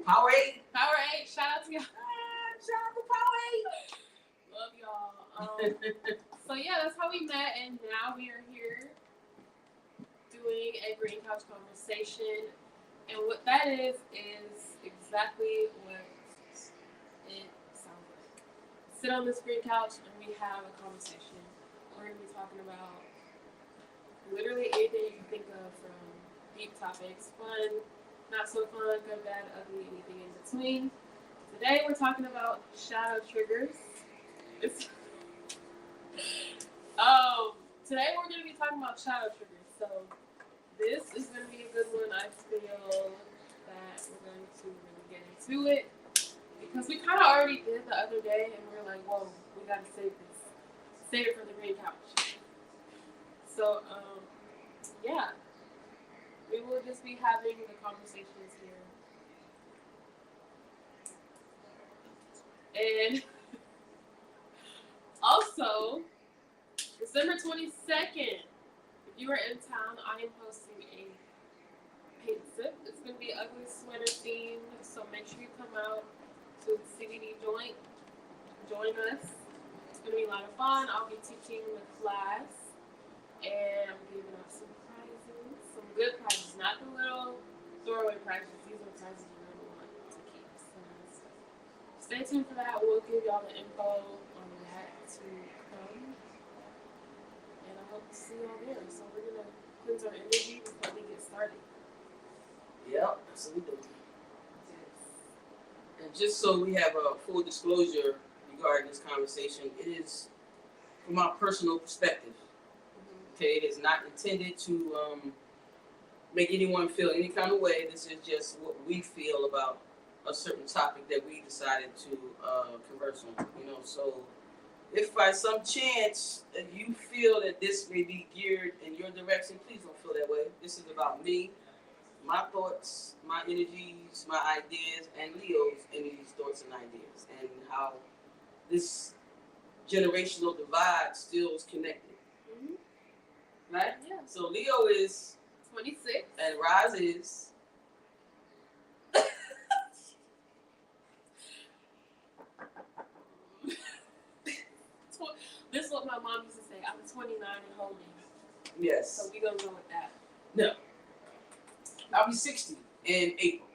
Powerade. Powerade. Shout out to y'all. Shout out to Powerade. Love y'all. So yeah, that's how we met, and now we are here doing a green couch conversation. And what that is exactly what it sounds like. Sit on this green couch and we have a conversation. We're going to be talking about literally anything you can think of, from deep topics, fun, not so fun, good, bad, ugly, anything in between. Today we're talking about shadow triggers. It's Today we're going to be talking about shadow triggers. So this is going to be a good one. I feel that we're going to really get into it because we kind of already did the other day, and we were like, whoa, we got to save this. Save it for the green couch. So, yeah. We will just be having the conversations here. And also, December 22nd, if you are in town, I am hosting a paint sip. It's going to be ugly sweater themed, so make sure you come out to the CBD joint. Join us. It's going to be a lot of fun. I'll be teaching the class, and I'm giving out some prizes, some good prizes, not the little throwaway prizes. These are prizes you're going to want to keep. So stay tuned for that. We'll give y'all the info on that to come. And I hope to see y'all there. So we're going to cleanse our energy before we get started. Yep, absolutely. Yes. And just so we have a full disclosure regarding this conversation, it is from my personal perspective. Okay, it is not intended to make anyone feel any kind of way. This is just what we feel about a certain topic that we decided to converse on. So if by some chance you feel that this may be geared in your direction, please don't feel that way. This is about me, my thoughts, my energies, my ideas, and Leo's energies, thoughts, and ideas, and how this generational divide still is connected. Mm-hmm. Right? Yeah. So Leo is 26. And Roz is This is what my mom used to say. I'm 29 and holding. Yes. So we gonna go with that. No. I'll be 60 in April.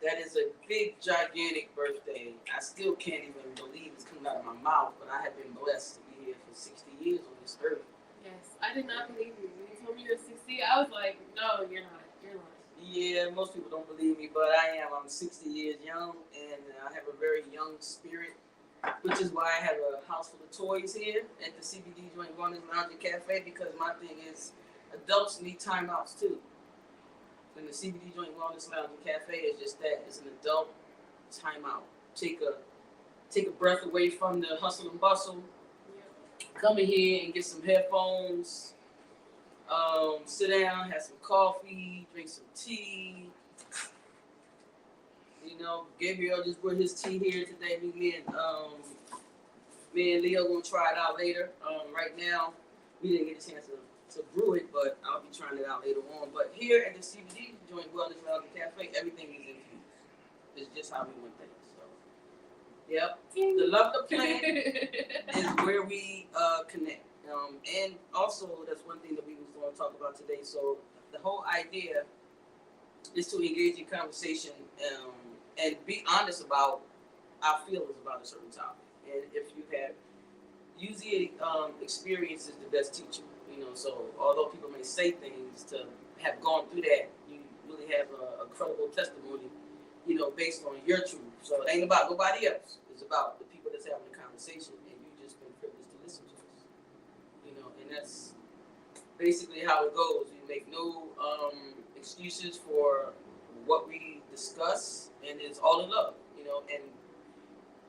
That is a big, gigantic birthday. I still can't even believe it's coming out of my mouth, but I have been blessed to be here for 60 years on this earth. Yes, I did not believe you. When you told me you're 60, I was like, no, you're not. You're lying. Yeah, most people don't believe me, but I am. I'm 60 years young, and I have a very young spirit, which is why I have a house full of toys here at the CBD Joint Wellness Lounge and Cafe, because my thing is adults need timeouts too. And the CBD Joint Wellness Lounge and Cafe is just that. It's an adult timeout. Take a breath away from the hustle and bustle. Yeah. Come in here and get some headphones. Sit down, have some coffee, drink some tea. Gabriel just brought his tea here today. Me and Leo gonna try it out later. Right now, we didn't get a chance to brew it, but I'll be trying it out later on. But here at the CBD Joint Wellness Lounge and Cafe, everything is infused. It's just how we want things. So, yep. The Love the Plant is where we connect. And also, that's one thing that we was going to talk about today. So, the whole idea is to engage in conversation and be honest about our feelings about a certain topic. And if you have, usually experience is the best teacher. So although people may say things to have gone through that, you really have a credible testimony, based on your truth. So it ain't about nobody else. It's about the people that's having the conversation, and you just been privileged to listen to us. And that's basically how it goes. We make no excuses for what we discuss, and it's all in love. And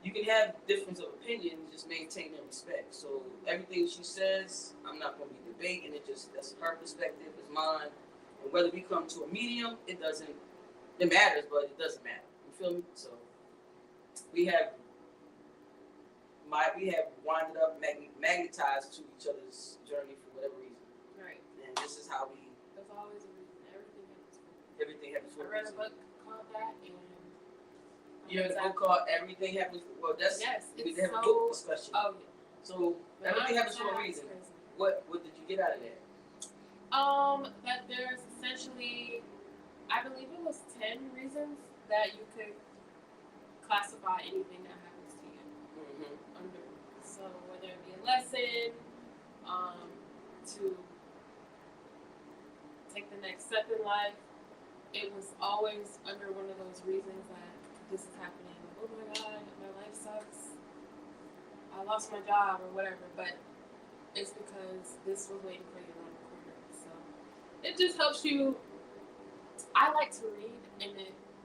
you can have difference of opinion, just maintain that respect. So everything she says, I'm not going to be debating it. That's her perspective, it's mine. And whether we come to a medium, it matters, but it doesn't matter. You feel me? So we have winded up magnetized to each other's journey for whatever reason. Right. And this is how we. There's always a reason. Everything happens for Everything happens for a reason. I read a book called that, and You have a book called Everything Happens. Well, that's we need to have a book discussion. Oh, yeah. So everything happens for a reason. What did you get out of that? That there's essentially, I believe it was 10 reasons that you could classify anything that happens to you under. So whether it be a lesson, to take the next step in life, it was always under one of those reasons that this is happening. Oh my God, my life sucks. I lost my job or whatever, but it's because this was waiting for you around the corner. So it just helps you. I like to read, and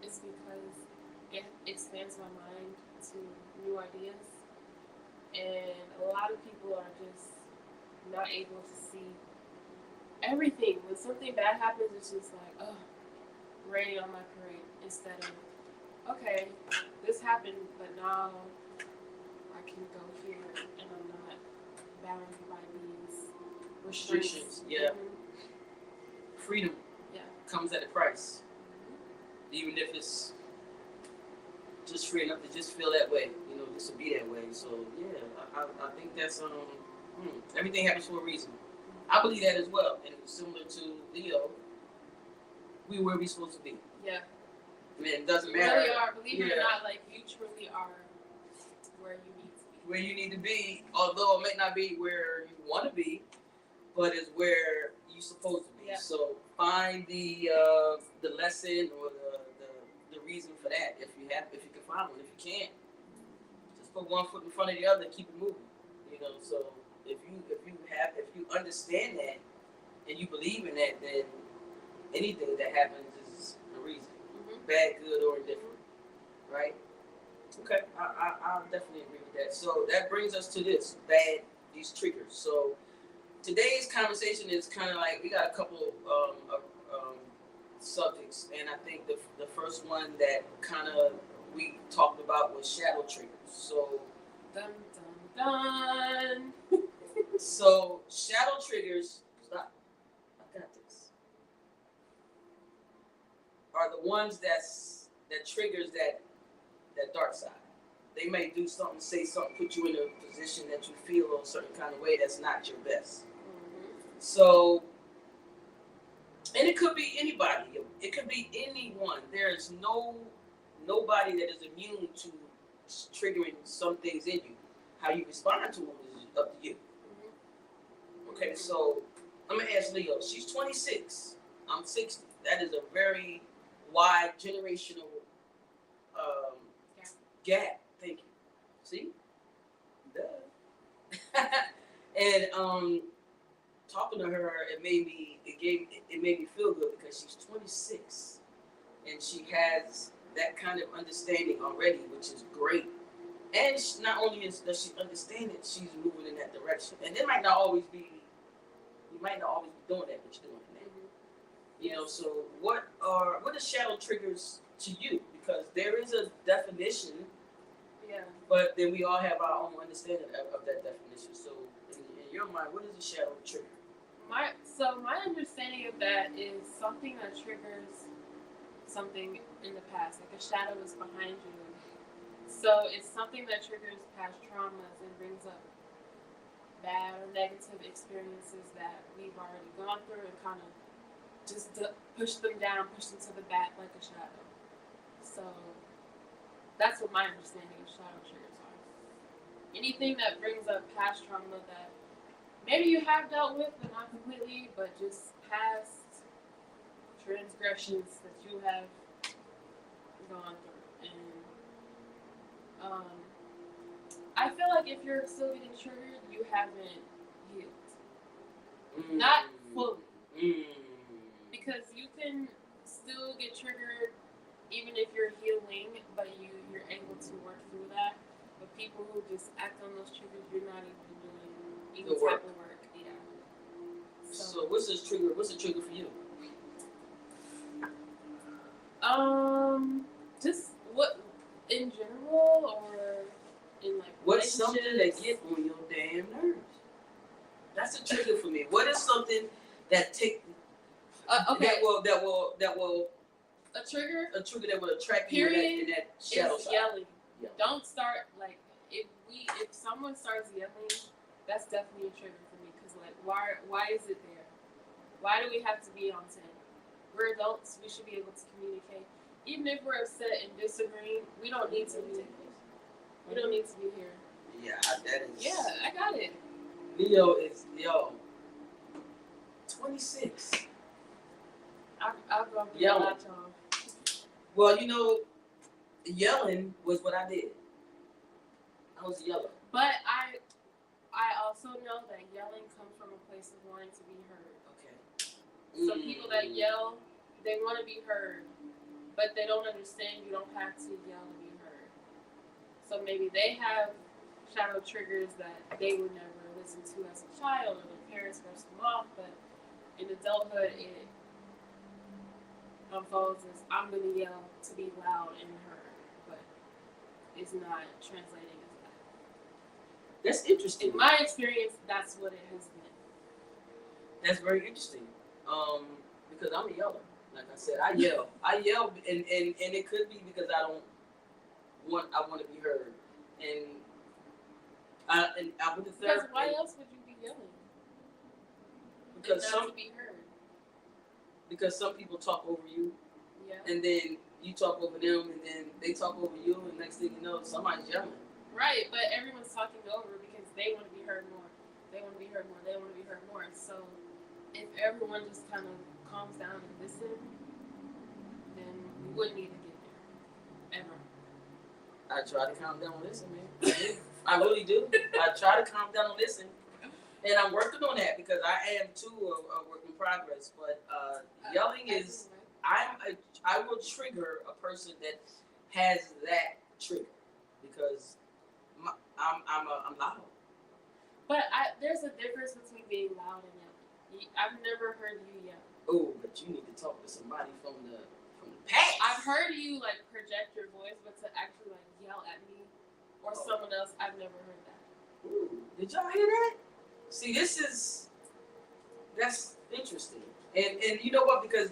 it's because it expands my mind to new ideas. And a lot of people are just not able to see everything. When something bad happens, it's just like, oh, rain on my parade. Instead of, okay, this happened, but now I can go here and I'm not bound by these restrictions. Yeah. Freedom comes at a price. Even if it's just free enough to just feel that way, just to be that way. So yeah, I think that's everything happens for a reason. I believe that as well, and similar to Leo, we where we supposed to be. Yeah. I mean, it doesn't you matter. Really are, believe it or not, like you truly are where you need to be. Where you need to be, although it may not be where you want to be, but it's where you're supposed to be. Yeah. So find the lesson or the reason for that if you can find one. If you can't, just put one foot in front of the other, keep it moving. So if you understand that and you believe in that, then anything that happens is a reason, bad, good, or indifferent, right? Okay, I definitely agree with that. So that brings us to these triggers. So today's conversation is kind of like we got a couple of subjects, and I think the first one that kind of we talked about was shadow triggers. So dun dun dun. So shadow triggers, stop, I got this, are the ones that triggers that dark side. They may do something, say something, put you in a position that you feel a certain kind of way that's not your best. So, and it could be anybody. It could be anyone. There's nobody that is immune to triggering some things in you. How you respond to them is up to you. Okay, so I'm gonna ask Leo. She's 26. I'm 60. That is a very wide generational gap. Thank you. See? Duh. And talking to her, it made me feel good because she's 26 and she has that kind of understanding already, which is great. And not only does she understand it, she's moving in that direction. And you might not always be doing that, but you're doing that. So what are shadow triggers to you? Because there is a definition. Yeah. But then we all have our own understanding of that definition. So in your mind, what is a shadow trigger? My understanding of that is something that triggers something in the past, like a shadow is behind you. So it's something that triggers past traumas and brings up bad or negative experiences that we've already gone through and kind of just push them down, push them to the back like a shadow. So that's what my understanding of shadow triggers are. Anything that brings up past trauma that maybe you have dealt with, but not completely, but just past transgressions that you have gone through. And I feel like if you're still getting triggered, you haven't healed. Not fully. Because you can still get triggered even if you're healing, but you're able to work through that. But people who just act on those triggers, you're not even doing any type of work. Yeah. So what's the trigger for you? Just what in general or in like what's something that gets on your damn nerves? That's a trigger for me. What is something that that will A trigger. A trigger that would attract you in that shadow is side. Yelling. Don't start like if someone starts yelling, that's definitely a trigger for me because like why is it there? Why do we have to be on 10? We're adults. We should be able to communicate. Even if we're upset and disagreeing, we don't need to be. We don't need to be here. Yeah, that is. Yeah, I got it. Leo is 26. I'll go Yelling. out, y'all. Well, yelling was what I did. I was yelling. But I also know that yelling comes from a place of wanting to be heard. Okay. So people that yell, they want to be heard, but they don't understand you don't have to yell to be heard. So maybe they have shadow triggers that they would never listen to as a child, or their parents brushed them off, but in adulthood it unfolds as I'm going to yell to be loud and heard, but it's not translating as that. That's interesting. In my experience, that's what it has been. That's very interesting. Because I'm a yeller. Like I said, I yell. I yell, and it could be because I want to be heard. And I with the therapist. Because why else would you be yelling? Because not to be heard. Because some people talk over you. Yeah. And then you talk over them, and then they talk over you, and next thing you know, somebody's yelling. Right, but everyone's talking over because they want to be heard more. They want to be heard more. They want to be heard more. So if everyone just kind of calms down and listen, then we wouldn't need to get there. Ever. I try to calm down and listen, man. I really do. I try to calm down and listen. And I'm working on that because I am too a work in progress. But yelling is, I will trigger a person that has that trigger because I'm loud. But there's a difference between being loud and yelling. I've never heard you yell. Oh, but you need to talk to somebody from the past. I've heard you like project your voice, but to actually like yell at me or someone else, I've never heard that. Ooh, did y'all hear that? See, that's interesting. And you know what? Because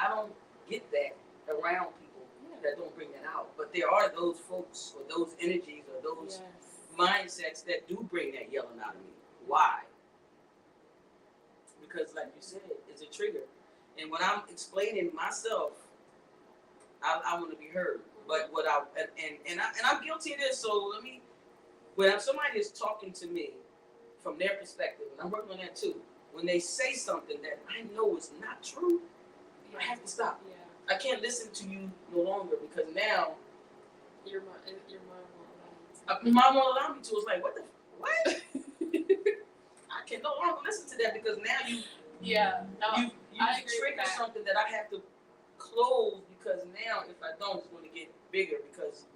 I don't get that around people that don't bring that out. But there are those folks or those energies or those mindsets that do bring that yelling out of me. Why? Because like you said, it's a trigger. And when I'm explaining myself, I want to be heard. But I'm guilty of this. So when somebody is talking to me from their perspective, and I'm working on that too, when they say something that I know is not true, I have to stop. Yeah. I can't listen to you no longer because now your mind won't allow you to. My mom won't allow me to. It's like, what? I can no longer listen to that because now you trigger something that I have to close because now if I don't, it's going to get bigger because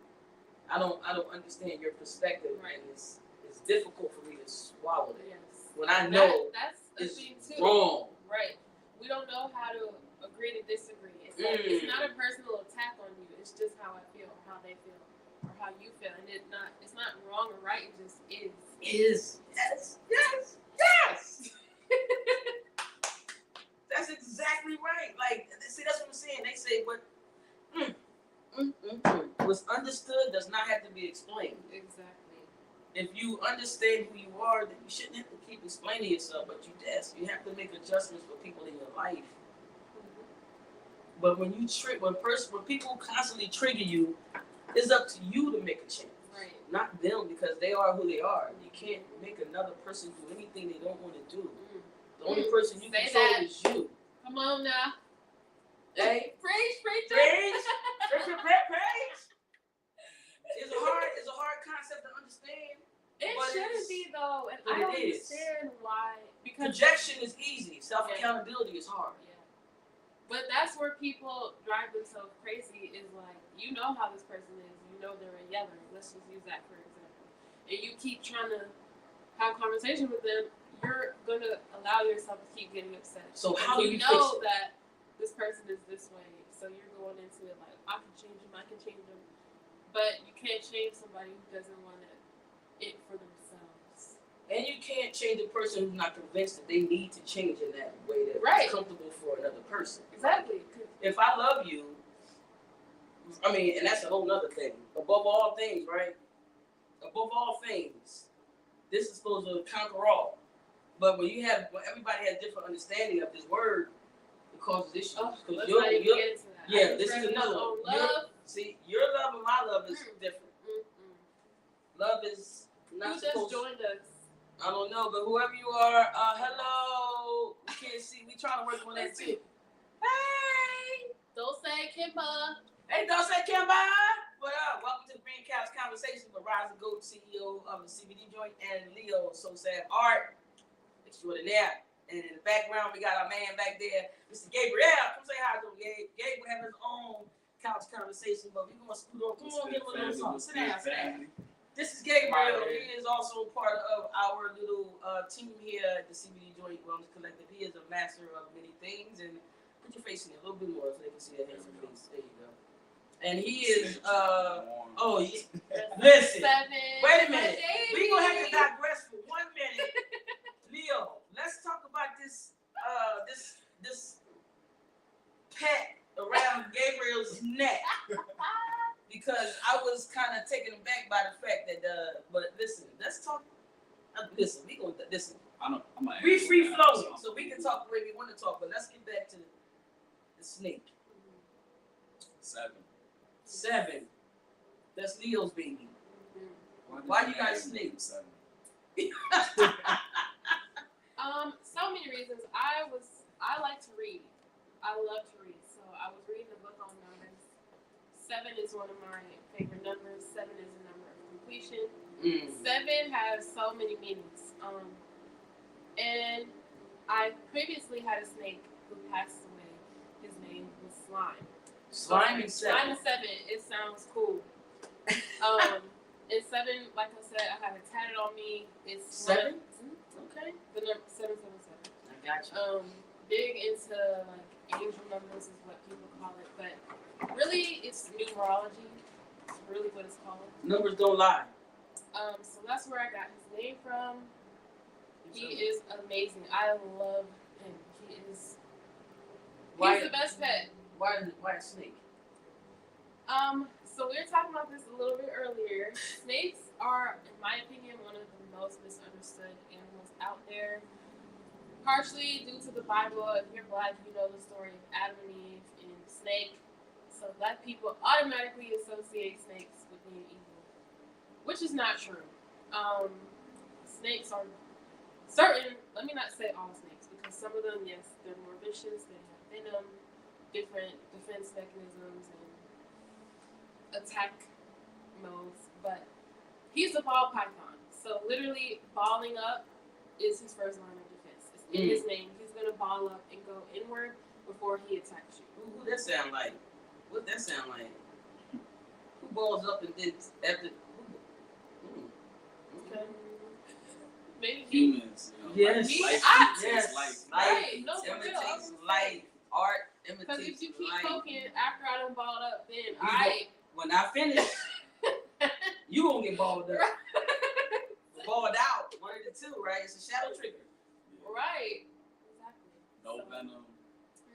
I don't understand your perspective, and it's difficult for me to swallow that. Yes. When I know that's it's thing too. Wrong. Right. We don't know how to agree to disagree. It's like, it's not a personal attack on you. It's just how I feel, or how they feel, or how you feel, and it's not wrong or right. It just is. Yes. That's exactly right. Like, see, that's what I'm saying. They say, but what's understood does not have to be explained. Exactly. If you understand who you are, then you shouldn't have to keep explaining yourself, but you have to make adjustments for people in your life. But when people constantly trigger you, it's up to you to make a change. Right. Not them, because they are who they are. You can't make another person do anything they don't want to do. The only person you control is you. Come on now. Hey. Preach. It's a hard concept to understand. It shouldn't be though, and I don't understand why. Because projection is easy. Self-accountability is hard. Yeah. But that's where people drive themselves crazy. Is like, you know how this person is. You know they're a yeller. Let's just use that for example. And you keep trying to have conversation with them. You're gonna allow yourself to keep getting upset. So how do you know that this person is this way? So you're going into it like, I can change them. I can change them. But you can't change somebody who doesn't want it for themselves. And you can't change a person who's not convinced that they need to change in that way that's comfortable for another person. Exactly. If I love you I mean, and that's a whole nother thing. Above all things, right? Above all things, this is supposed to conquer all. But when everybody has different understanding of this word, it causes issues. Let's not even get into that. Yeah, this is another one. Your love and my love is different. Love is not Who supposed. just joined us? I don't know, but whoever you are, hello. We can't see. We trying to work on that too. Hey. Don't say Kimba. Hey, don't say Kimba. What up? Welcome to the Green Couch Conversation with Rise and Goat, CEO of the CBD Joint, and Leo So Sad Art. Extraordinaire. And in the background, we got our man back there, Mr. Gabriel. Come say hi to him, Gabe. Gabe will have his own couch conversation, but we're going to scoot on. Come on, give him a little something. Sit down. This is Gabriel. He is also part of our little team here at the CBD Joint Wellness Collective. He is a master of many things. And put your face in there a little bit more so they can see that handsome face. There you go. And he is, listen. Wait a minute. We're going to have to digress for 1 minute. Leo, let's talk about this pet around Gabriel's neck. Because I was kind of taken aback by the fact that, but listen, let's talk. Listen, we gonna listen. We free flowing, so we can talk the way we want to talk. But let's get back to the snake. 7. That's Leo's baby. Why you got snakes? So many reasons. I like to read. I love to read. So I was reading a book on numbers. 7 is one of my favorite numbers. 7 is a number of completion. 7 has so many meanings. And I previously had a snake who passed away. His name was Slime. Slime and 7. Slime and 7. It sounds cool. And 7, like I said, I have it tatted on me. It's 7. Okay. The number 777. I got you. Big into like angel numbers is what people call it, but really it's numerology. It's really what it's called. Numbers don't lie. So that's where I got his name from. He is amazing. I love him. He's the best pet. Why a snake? So we were talking about this a little bit earlier. Snakes are, in my opinion, one of the most misunderstood animals out there. Partially due to the Bible. If you're black, you know the story of Adam and Eve and the snake. So black people automatically associate snakes with being evil, which is not true. Snakes are certain, let me not say all snakes, because some of them, yes, they're more vicious, they have venom, different defense mechanisms, and attack modes, but he's a ball python. So literally, balling up is his first line of defense. It's in his name. He's going to ball up and go inward before he attacks you. Who that sound like? What that sound like? Who balls up and did after? Okay. Maybe humans. Yes. Life. Right. No, imitates life. Art imitates life. Because if you keep poking after I done balled up, then when I finish, you gonna get balled up. Balled out. One of the two, right? It's a shadow trigger. Right. Exactly. No venom.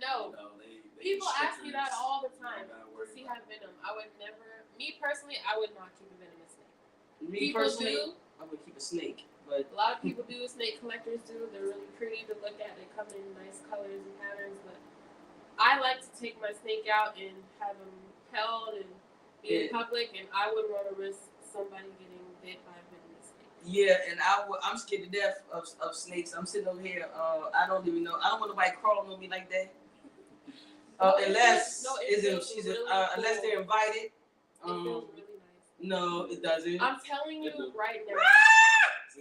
No. They people ask me that all the time. Does he have venom? I would never. Me personally, I would not keep a venomous snake. People personally, I would keep a snake. But a lot of people do. Snake collectors do. They're really pretty to look at. They come in nice colors and patterns. But I like to take my snake out and have him held and be in public. And I wouldn't want to risk somebody getting bit by a venomous snake. Yeah, and I'm scared to death of snakes. I'm sitting over here. I don't even know. I don't want nobody crawling on me like that. Unless unless they're invited. It feels really nice. No, it doesn't. I'm telling you right now.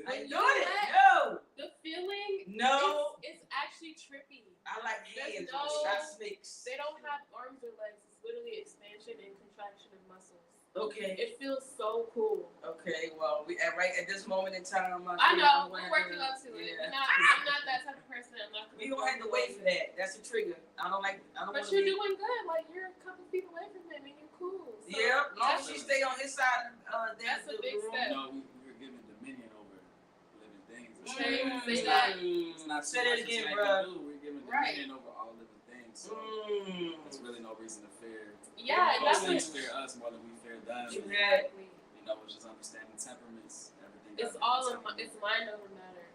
I doing it. No. The feeling. No. It's actually trippy. I like hands, not snakes. They don't have arms or legs. It's literally expansion and contraction of muscles. Okay. It feels so cool. Okay, well, we at this moment in time. I know we're working up to it. I'm not that type of person. I'm not. We gonna have to wait for that. That's a trigger. I don't. But you're doing good. Like you're a couple feet away from him, and you're cool. So yeah, long as you stay on his side. That's a big step. No, we're giving dominion over living things. Say that. It's not say that again, bro. We're giving dominion over all living things. So There's really no reason to fear. Yeah, Most that's things what. fear us more than we fear them. Exactly. You know, it's just understanding temperaments, everything. It's all in it's mind over matter.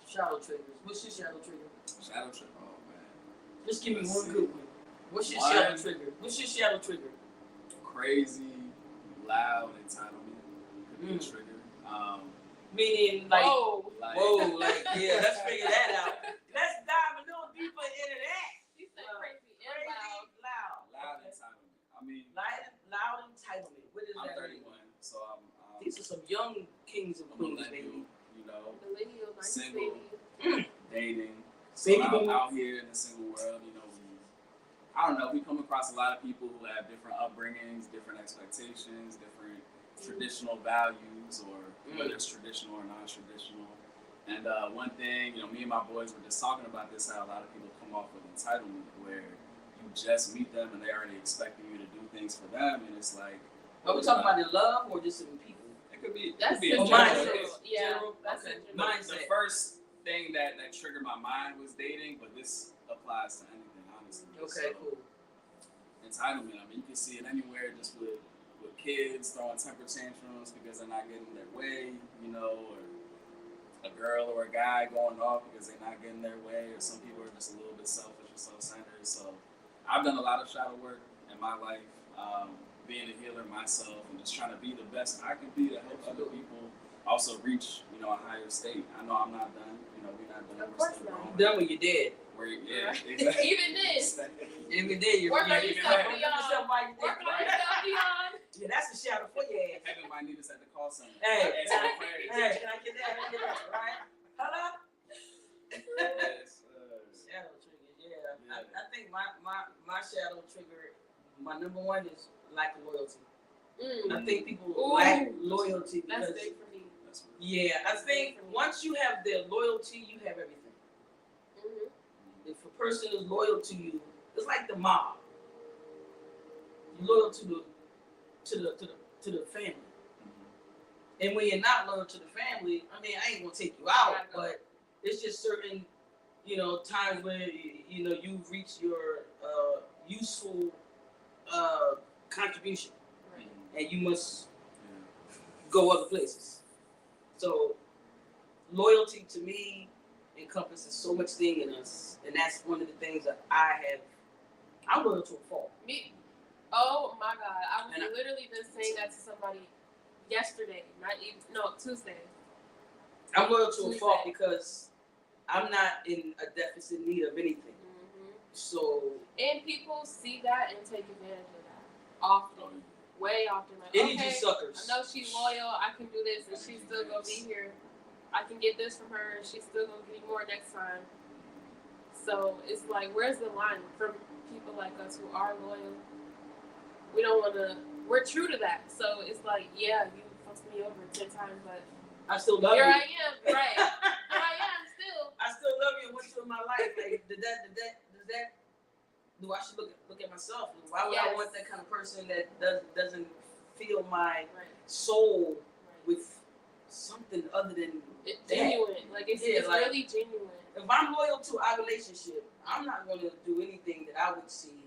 Shadow triggers. What's your shadow trigger? Shadow trigger. Oh man. Just give me Let's one see. good one. What's your One. shadow trigger? What's your shadow trigger? Crazy, loud entitlement could be a trigger. Meaning like, Whoa. like yeah, let's figure that out. Let's dive a little deeper into that. You said crazy and loud. Loud entitlement. I mean, Loud entitlement. What is I'm that? 31, so I'm These are some young kings and a queens, millennial, baby. you know, Millennial, nice single, baby. dating. So Baby boom. out here in the single world, you know, I don't know, we come across a lot of people who have different upbringings, different expectations, different traditional values, or whether it's traditional or non-traditional. And one thing, you know, me and my boys were just talking about this, how a lot of people come off with entitlement, where you just meet them and they're already expecting you to do things for them, and it's like. Are we talking about in love or just in people? It could be. That's it the could be mindset. Yeah, that's Okay. the Mindset. The first thing that triggered my mind was dating, but this applies to anything, honestly. Okay, So, cool. entitlement. I mean, you can see it anywhere, just with kids throwing temper tantrums because they're not getting their way, you know, or a girl or a guy going off because they're not getting their way, or some people are just a little bit selfish or self-centered. So I've done a lot of shadow work in my life, being a healer myself and just trying to be the best I can be to help other people also reach, you know, a higher state. I know I'm not done. You know, we're not done. Of course We're still not. growing. Done when you're dead. Yeah, exactly. Even this. Even then, you're Work on you're yourself working beyond. yourself while you're Work dead, on right? yourself beyond. Yeah, that's a shadow for your ass. Kevin might need us at the call center. Hey, Ask him for clarity. Hey, can I get that? Right? Hello? Yes, Shadow trigger, yeah. I think my shadow trigger, my number one is lack of loyalty. I think people lack loyalty because That's big for me. I think once you have their loyalty, you have everything. If a person is loyal to you, it's like the mob. You're loyal to the family. And when you're not loyal to the family, I mean, I ain't gonna take you out, but it's just certain, you know, times when you know you've reached your useful contribution, and you must go other places. So loyalty to me encompasses so much thing in us, and that's one of the things that I'm loyal to a fault. Me? Oh my God! I was literally just saying that to somebody yesterday, Tuesday. I'm loyal to a fault because I'm not in a deficit need of anything. So and people see that and take advantage of that often, way often. Like, energy suckers. I know she's loyal. I can do this, and she's still gonna be here. I can get this from her, and she's still gonna give me more next time. So it's like, where's the line from people like us who are loyal? We don't want to. We're true to that. So it's like, yeah, you fucked me over 10 times, but I still love here you. I am, right? Here I am still. I still love you. What's in my life? Like, do I should look at myself? Why would I want that kind of person that doesn't fill my soul with something other than genuine? Like it's really genuine. If I'm loyal to our relationship, I'm not going to do anything that I would see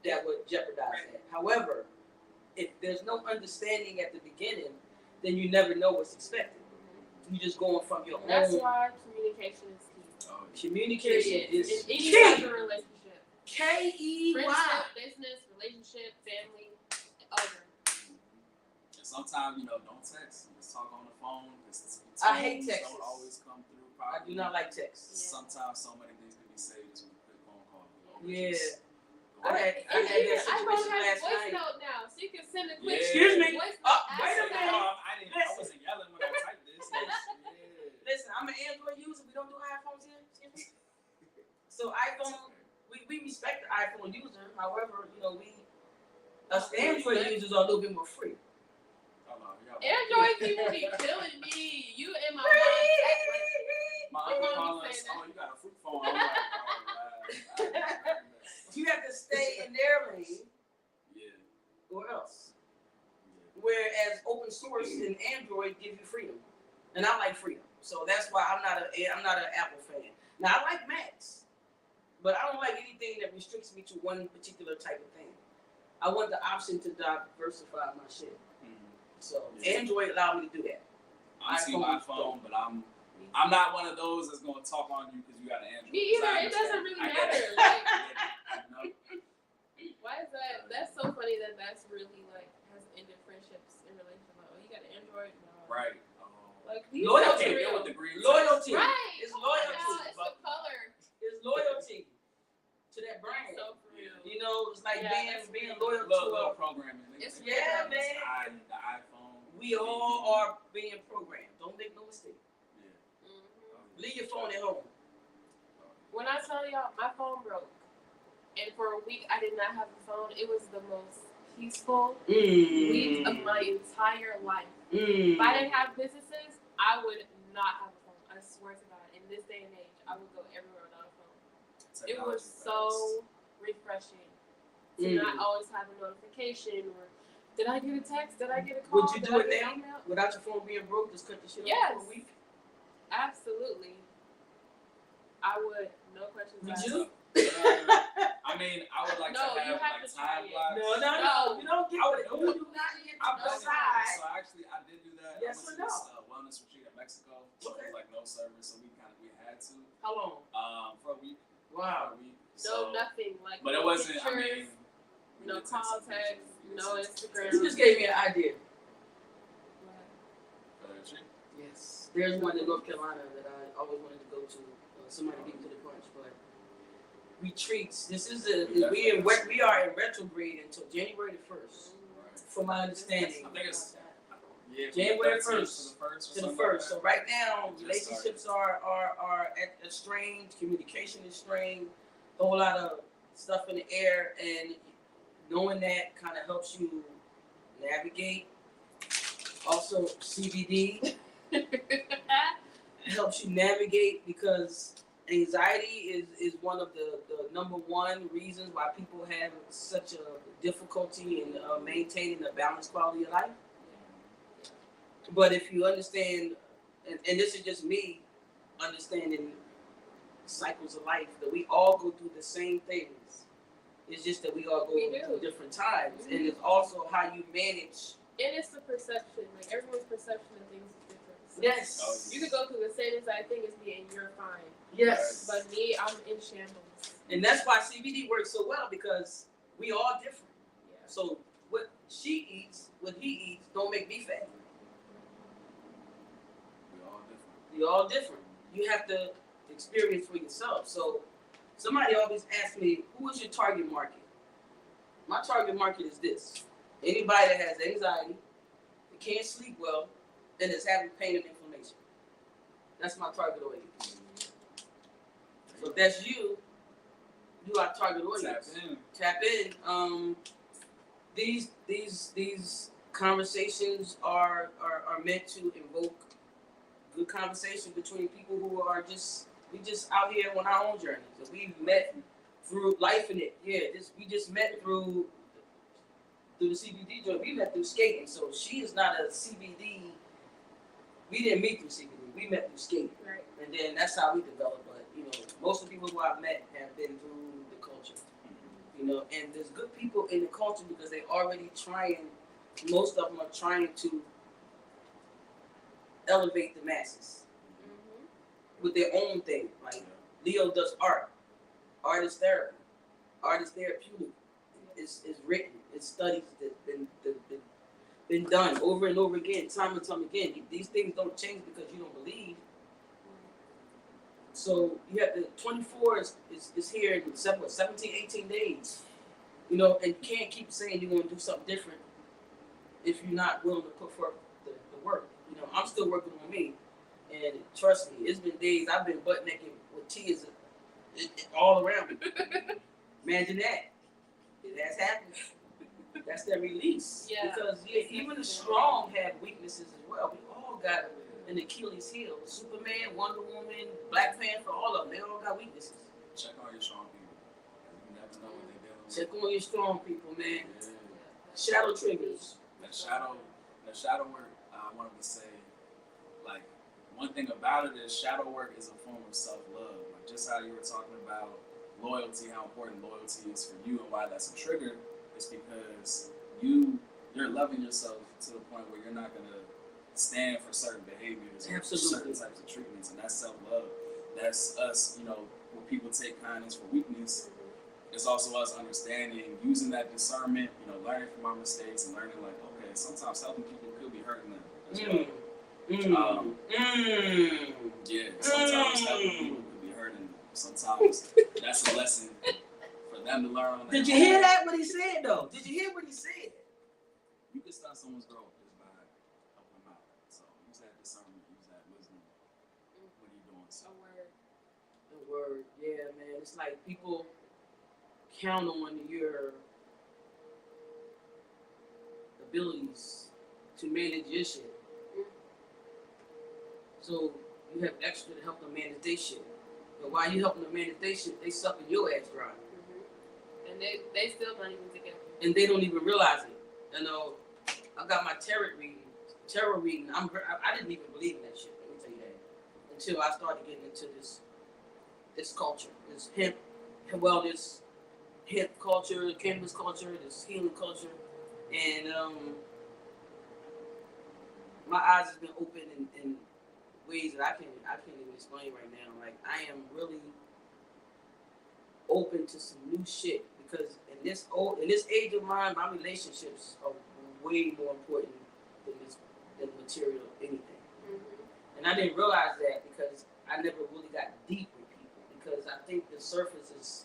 that would jeopardize that. However, if there's no understanding at the beginning, then you never know what's expected. You just going from your own. That's why communication is key. Communication is in any key. type of relationship. K-E-Y. Friendship, business, relationship, family, other. And sometimes, you know, don't text. Just talk on the phone. I hate texts. Don't always come through I properly. do not like texts. Yeah. Sometimes so many things can be saved just with a quick phone call. Yeah. I had don't that have situation last voice night. note now, so you can send a quick Excuse me. voice note. Wait a minute. I wasn't yelling when I typed this. Listen, I'm an Android user. We don't do iPhones here. So iPhone, we respect the iPhone user. However, you know, us Android users are a little bit more free. Android people be killing me. You and my My uncle called us, you got a fruit phone. I'm like, oh, wow. You have to stay in their lane. Yeah. Or else. Whereas open source and Android give you freedom, and I like freedom, so that's why I'm not an Apple fan. Now I like Macs, but I don't like anything that restricts me to one particular type of thing. I want the option to diversify my shit. Mhm. So Yeah. Android allowed me to do that. I'm team iPhone, iPhone, but I'm not one of those that's gonna talk on you because you got an Android. Me either. I It doesn't understand. really I get matter. it. Like, I get it. You know? why is that? That's so funny that that's really like has ended friendships and relationships. Like, oh, you got an Android? No. Right. Like these Loyalty. are Deal real. with the green Loyalty. Right. It's Come on loyalty. now, it's the color. It's loyalty to that brand. So for real. You know, it's like Yeah, being that's loyal Little to programming. It's yeah, real. man. The iPhone. We all are being programmed. Don't make no mistake. Yeah. Mhm. Leave your phone at home. When I tell y'all, my phone broke, and for a week I did not have a phone. It was the most peaceful week of my entire life. If I didn't have businesses, I would not have a phone. I swear to God. In this day and age, I would go everywhere without a phone. It was so refreshing to not always have a notification or did I get a text? Did I get a call? Would you Did do I it get now? an email? Without your phone being broke, just cut the shit Yes. off for a week? Absolutely. I would. No questions Would asked. you? I mean, I would like No, to you have have like to try time it. blocks. No. You don't get I would it. do You it. do not get I've to done it. decide. So actually, I did do that. Yes I or went to this no? wellness retreat in Mexico. So Okay. it was like no service, so we had to. How long? For a week. Wow. For a week. No, nothing. Like, But it no wasn't. I pictures, mean, we no did take call, some pictures. text, We did no take some Instagram. You just gave me an idea. For the retreat. Yes. There's one in North Carolina that I always wanted to go to. Somebody beat me to the punch, but retreats. This is we are in retrograde until January the 1st, from my understanding. I think it's yeah, January 13th 1st to to the something 1st. like So that. right now, Just relationships are strained, communication is strained, a whole lot of stuff in the air, and knowing that kind of helps you navigate. Also, CBD helps you navigate because anxiety is one of the number one reasons why people have such a difficulty in maintaining a balanced quality of life. But if you understand, and this is just me understanding cycles of life, that we all go through the same things. It's just that we all go through different times. Mm-hmm. And it's also how you manage. And it's the perception. Like, everyone's perception of things is different. So Yes. you could go through the same exact thing as me and you're fine. Yes. But me, I'm in shambles. And that's why CBD works so well, because we all different. Yeah. So what she eats, what he eats, don't make me fat. We're all different. You're all different. You have to experience for yourself. So somebody always asks me, who is your target market? My target market is this. Anybody that has anxiety, that can't sleep well, and is having pain and inflammation. That's my target audience. So if that's you, you are target audience. Tap in. These conversations are meant to invoke good conversation between people who are we just out here on our own journeys. So we've met through life in it. Yeah, we just met through the CBD joint. We met through skating. So she is not a CBD. We didn't meet through CBD. We met through skating. Right. And then that's how we developed. But most of the people who I've met have been through the culture. And there's good people in the culture because they already most of them are trying to elevate the masses with their own thing. Like Leo does art. Art is therapy. Art is therapeutic. It's written. It's studies that's been done over and over again, time and time again. These things don't change because you don't believe. So you have the 24 is here in 17, 18 days. And you can't keep saying you're going to do something different if you're not willing to put forth the work. I'm still working on me. And trust me, it's been days I've been butt naked with tears all around me. Imagine that. That's happened. That's their release. Yeah. Because even the strong have weaknesses as well. We all got an Achilles heel. Superman, Wonder Woman, Black Panther, all of them. They all got weaknesses. Check on your strong people. You never know what they're dealing with. Check on your strong people, man. Yeah. Shadow triggers. The shadow work, I wanted to say, like, one thing about it is shadow work is a form of self-love. Like, just how you were talking about loyalty, how important loyalty is for you and why that's a trigger. it's because you're loving yourself to the point where you're not gonna stand for certain behaviors or certain types of treatments, and that's self-love. That's us, when people take kindness for weakness, it's also us understanding, using that discernment, learning from our mistakes and learning like, okay, sometimes helping people could be hurting them as well. Yeah, sometimes helping people could be hurting them. Sometimes that's a lesson for them to learn on their Did you own. hear that? What he said though? Did you hear what he said? You can start someone's growth just by helping them out. So use that discernment, use that wisdom. What are you doing? So The word, yeah, man. It's like people count on your abilities to manage your shit. So you have extra to help them manage their shit. But while you helping them manage their shit, they sucking your ass dry. And they still not even together. And they don't even realize it. I got my tarot reading. I didn't even believe in that shit. Let me tell you that. Until I started getting into this culture, this hemp culture, cannabis culture, this healing culture, and my eyes have been open in ways that I can't even explain right now. Like I am really open to some new shit because in this age of mine, my relationships are way more important than material anything. And I didn't realize that because I never really got deep with people because I think the surface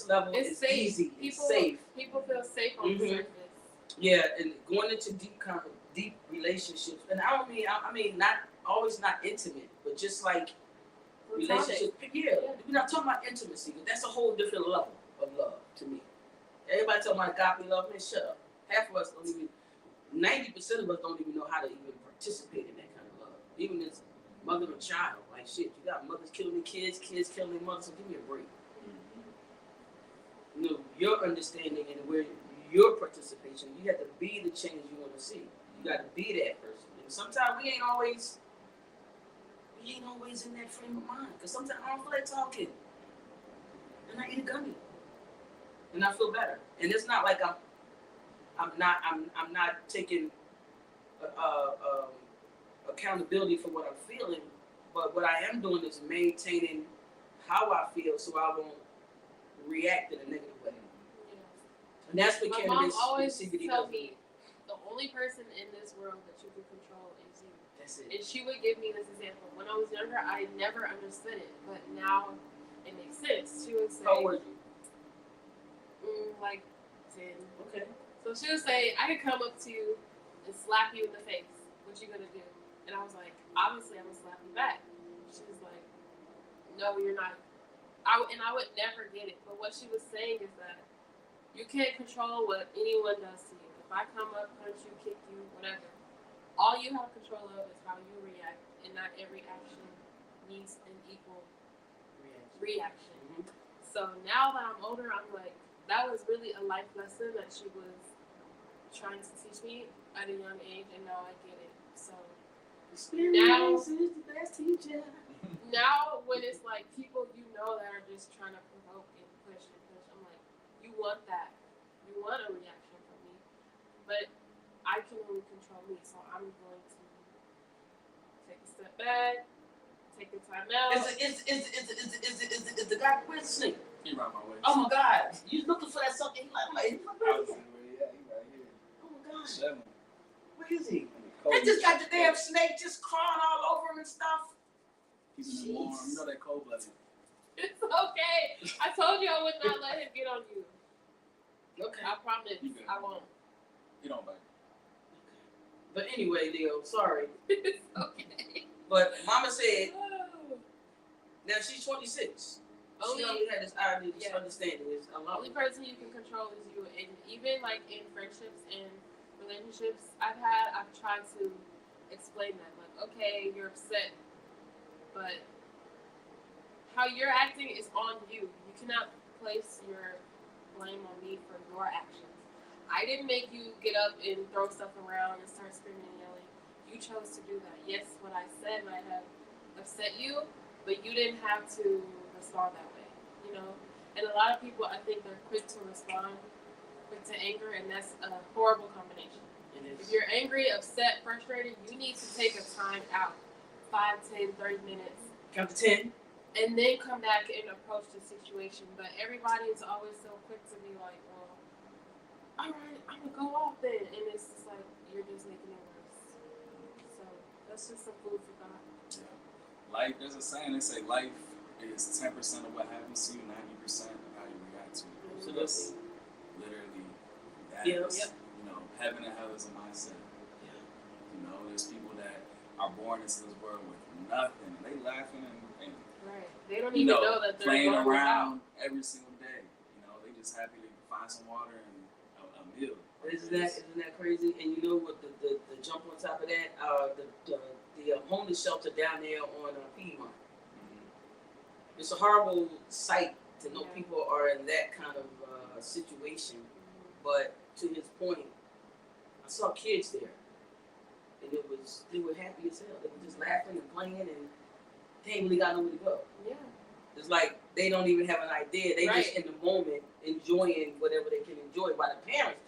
level is safe. easy. It's safe. People feel safe on the surface. Yeah, and going into deep relationships, and I mean not always not intimate, but just like relationships. Yeah, we're not talking about intimacy, but that's a whole different level of love to me. Everybody talking about agape love, man, shut up. Half of us don't even, 90% of us don't even know how to even participate in that kind of love. Even as mother and child, like shit, you got mothers killing their kids killing their mothers, so give me a break. Your understanding and where your participation, you have to be the change you want to see. You got to be that person. And sometimes we ain't always in that frame of mind. Because sometimes I don't feel like talking. And I eat a gummy. And I feel better. And it's not like I'm not taking accountability for what I'm feeling. But what I am doing is maintaining how I feel so I won't react in a negative way. And that's what my cannabis mom always CBD tell does. me the only person in this world that you can control is you. That's it. And she would give me this example. When I was younger, I never understood it, but now it makes sense. She would say, How old were you? Like 10. Okay. So she would say, I could come up to you and slap you in the face. What you gonna do? And I was like, obviously I'm gonna slap you back. She was like, no, you're not. I would never get it. But what she was saying is that you can't control what anyone does to you. If I come up, punch you, kick you, whatever, all you have control of is how you react, and not every action needs an equal reaction. So now that I'm older, I'm like, that was really a life lesson that she was trying to teach me at a young age, and now I get it. So Experience is the best teacher. now when it's like people that are just trying to provoke and push, I'm like, you want that. You want a reaction from me. But I can only control me, so I'm going to take a step back, take a time out. Is the guy with snake? He right my way. Oh my God! You looking for that something? Where is he? Oh my God! Where is he? They just got the damn snake just crawling all over him and stuff. Keeping him warm. You know that cold blooded. It's okay. I told you I would not let him get on you. Okay. I promise. I won't. He don't bite. But anyway, Leo, sorry. It's okay. But Mama said, now she's 26. Only, she only had this idea, this understanding. Is the only person you can control is you. And even like in friendships and relationships I've tried to explain that. Like, okay, you're upset, but how you're acting is on you. You cannot place your blame on me for your actions. I didn't make you get up and throw stuff around and start screaming and yelling. You chose to do that. Yes, what I said might have upset you, but you didn't have to respond that way, And a lot of people, I think they're quick to respond, quick to anger, and that's a horrible combination. If you're angry, upset, frustrated, you need to take a time out, 5, 10, 30 minutes. Count to 10. And then come back and approach the situation. But everybody is always so quick to be like, well, all right, I'm going to go off then. And it's just like, you're just making it worse. So that's just some food for thought. Yeah. Life, there's a saying, they say life is 10% of what happens to you, 90% of how you react to it. So that's literally that. Is, you know, heaven and hell is a mindset. Yeah. You know, there's people that are born into this world with nothing. They laughing and right. They don't even know that they're playing going around every single day. You know, they just happy to find some water and a meal. Isn't that crazy? And you know what? The jump on top of that, the homeless shelter down there on Piedmont. Mm-hmm. It's a horrible sight to know people are in that kind of situation. But to his point, I saw kids there, and they were happy as hell. They were just laughing and playing, and they ain't really got nowhere to go. Yeah. It's like they don't even have an idea. They right. just in the moment enjoying whatever they can enjoy. While the parents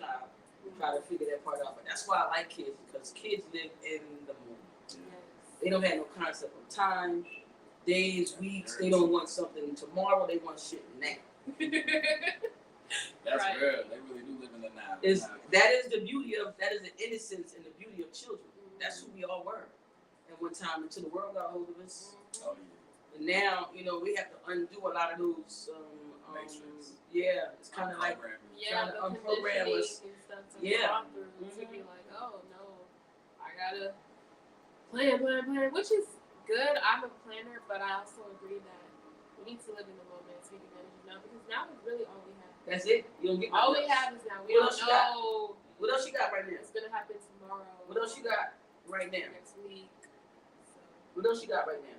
try to figure that part out. But that's why I like kids, because kids live in the moment. Yes. They don't have no concept of time, days, weeks. They don't want something tomorrow. They want shit now. That's right. real. They really do live in the now. That is the innocence and the beauty of children. That's who we all were at one time until the world got hold of us. Oh, yeah. And now, you know, we have to undo a lot of those. Yeah, it's kind of like trying to unprogram us. And stuff to to be like, oh no, I gotta plan, which is good. I'm a planner, but I also agree that we need to live in the moment and take advantage of now, because now is really all we have. That's it. You don't get all we have is now. We don't know. What else you got right now? It's gonna happen tomorrow. What else you got right now? Next week. So. What else you got right now?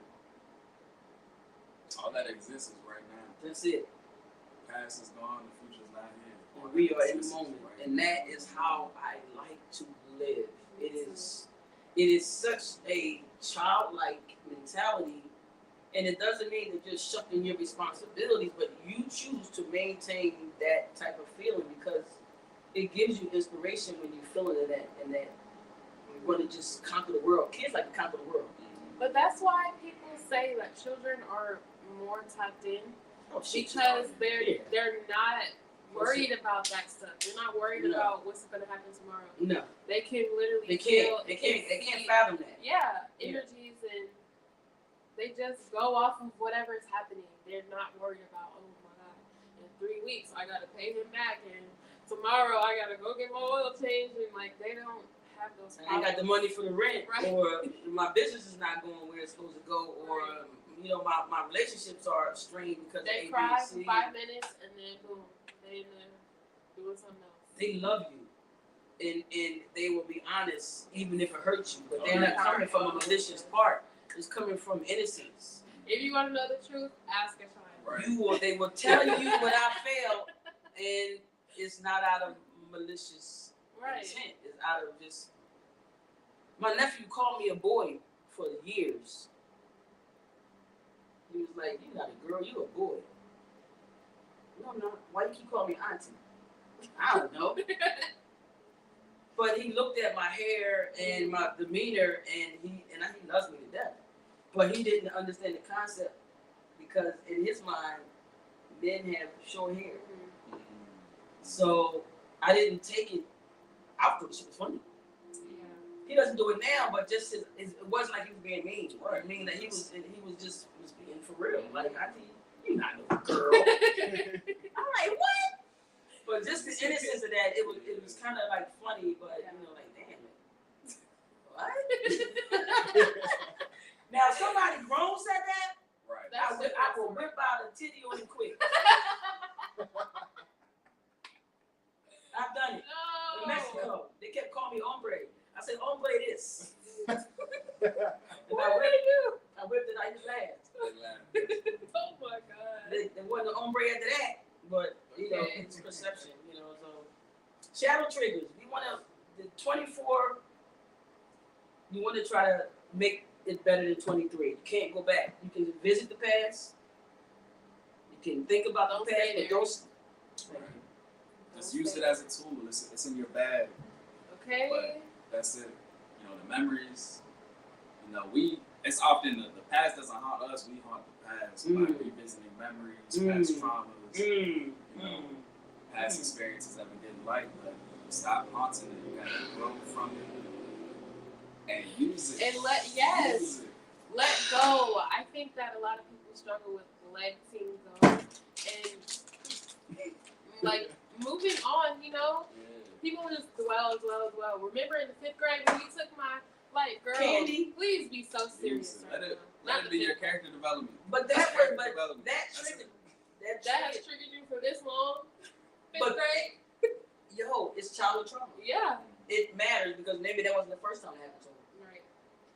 All that exists is right now. That's it. The past is gone, the future's not here. And we are in the moment, right, and that is how I like to live. It is such a childlike mentality, and it doesn't mean that you're shucking your responsibilities, but you choose to maintain that type of feeling because it gives you inspiration when you're feeling that you want to just conquer the world. Kids like to conquer the world. But that's why people say that children are more tapped in, because they're not worried about that stuff. They're not worried about what's going to happen tomorrow. No, they can literally they can't fathom that. Yeah, energies, and they just go off of whatever is happening. They're not worried about, oh my God, in 3 weeks I got to pay him back, and tomorrow I got to go get my oil changed, and like they don't have those problems. I ain't got the money for the rent, right, or my business is not going where it's supposed to go, or you know, my relationships are strained because they cry for 5 minutes and then boom, they doing something else. They love you, and they will be honest even if it hurts you, but they're not coming from a malicious part. It's coming from innocence. If you want to know the truth, ask a child. Right. They will tell you without fail, and it's not out of malicious intent. It's out of just. My nephew called me a boy for years. He was like, "You're not a girl, you a boy." No, I'm not. Why you keep calling me auntie? I don't know. But he looked at my hair and my demeanor, and he loves me to death. But he didn't understand the concept because in his mind, men have short hair. Mm-hmm. So I didn't take it. I thought it was funny. He doesn't do it now, but just it wasn't like he was being mean. Right. I mean that he was being for real. Like, you're not no girl. I'm like, what? But just the innocence of that, it was kind of like funny, but you know, like, damn it. What? Now, if somebody grown said that, right? I will whip out a titty on him quick. I've done it. No. In Mexico, they kept calling me hombre. I said, hombre this. What did I whipped it out his ass. Oh my God. There wasn't an hombre after that, but you know, it's perception, you know. So shadow triggers. We want to the 24. You want to try to make it better than 23. You can't go back. You can visit the past. You You can think about Don't the past, stay but don't. Just use it as a tool. It's in your bag. Okay. But that's it. You know, the memories. You know, it's often the past doesn't haunt us. We haunt the past by revisiting memories, past traumas. You know, past experiences that we didn't like, but stop haunting it. You gotta grow from it and use it. And Use it. let go. I think that a lot of people struggle with letting go and like moving on. You know, people just dwell. Remember in the 5th grade when you took my like, girl, Candy. Please be so serious. Let it be your character development. But that has triggered you for this long. 5th But- grade. Yo, it's childhood trauma. Yeah. It matters because maybe that wasn't the first time it happened to them. Right.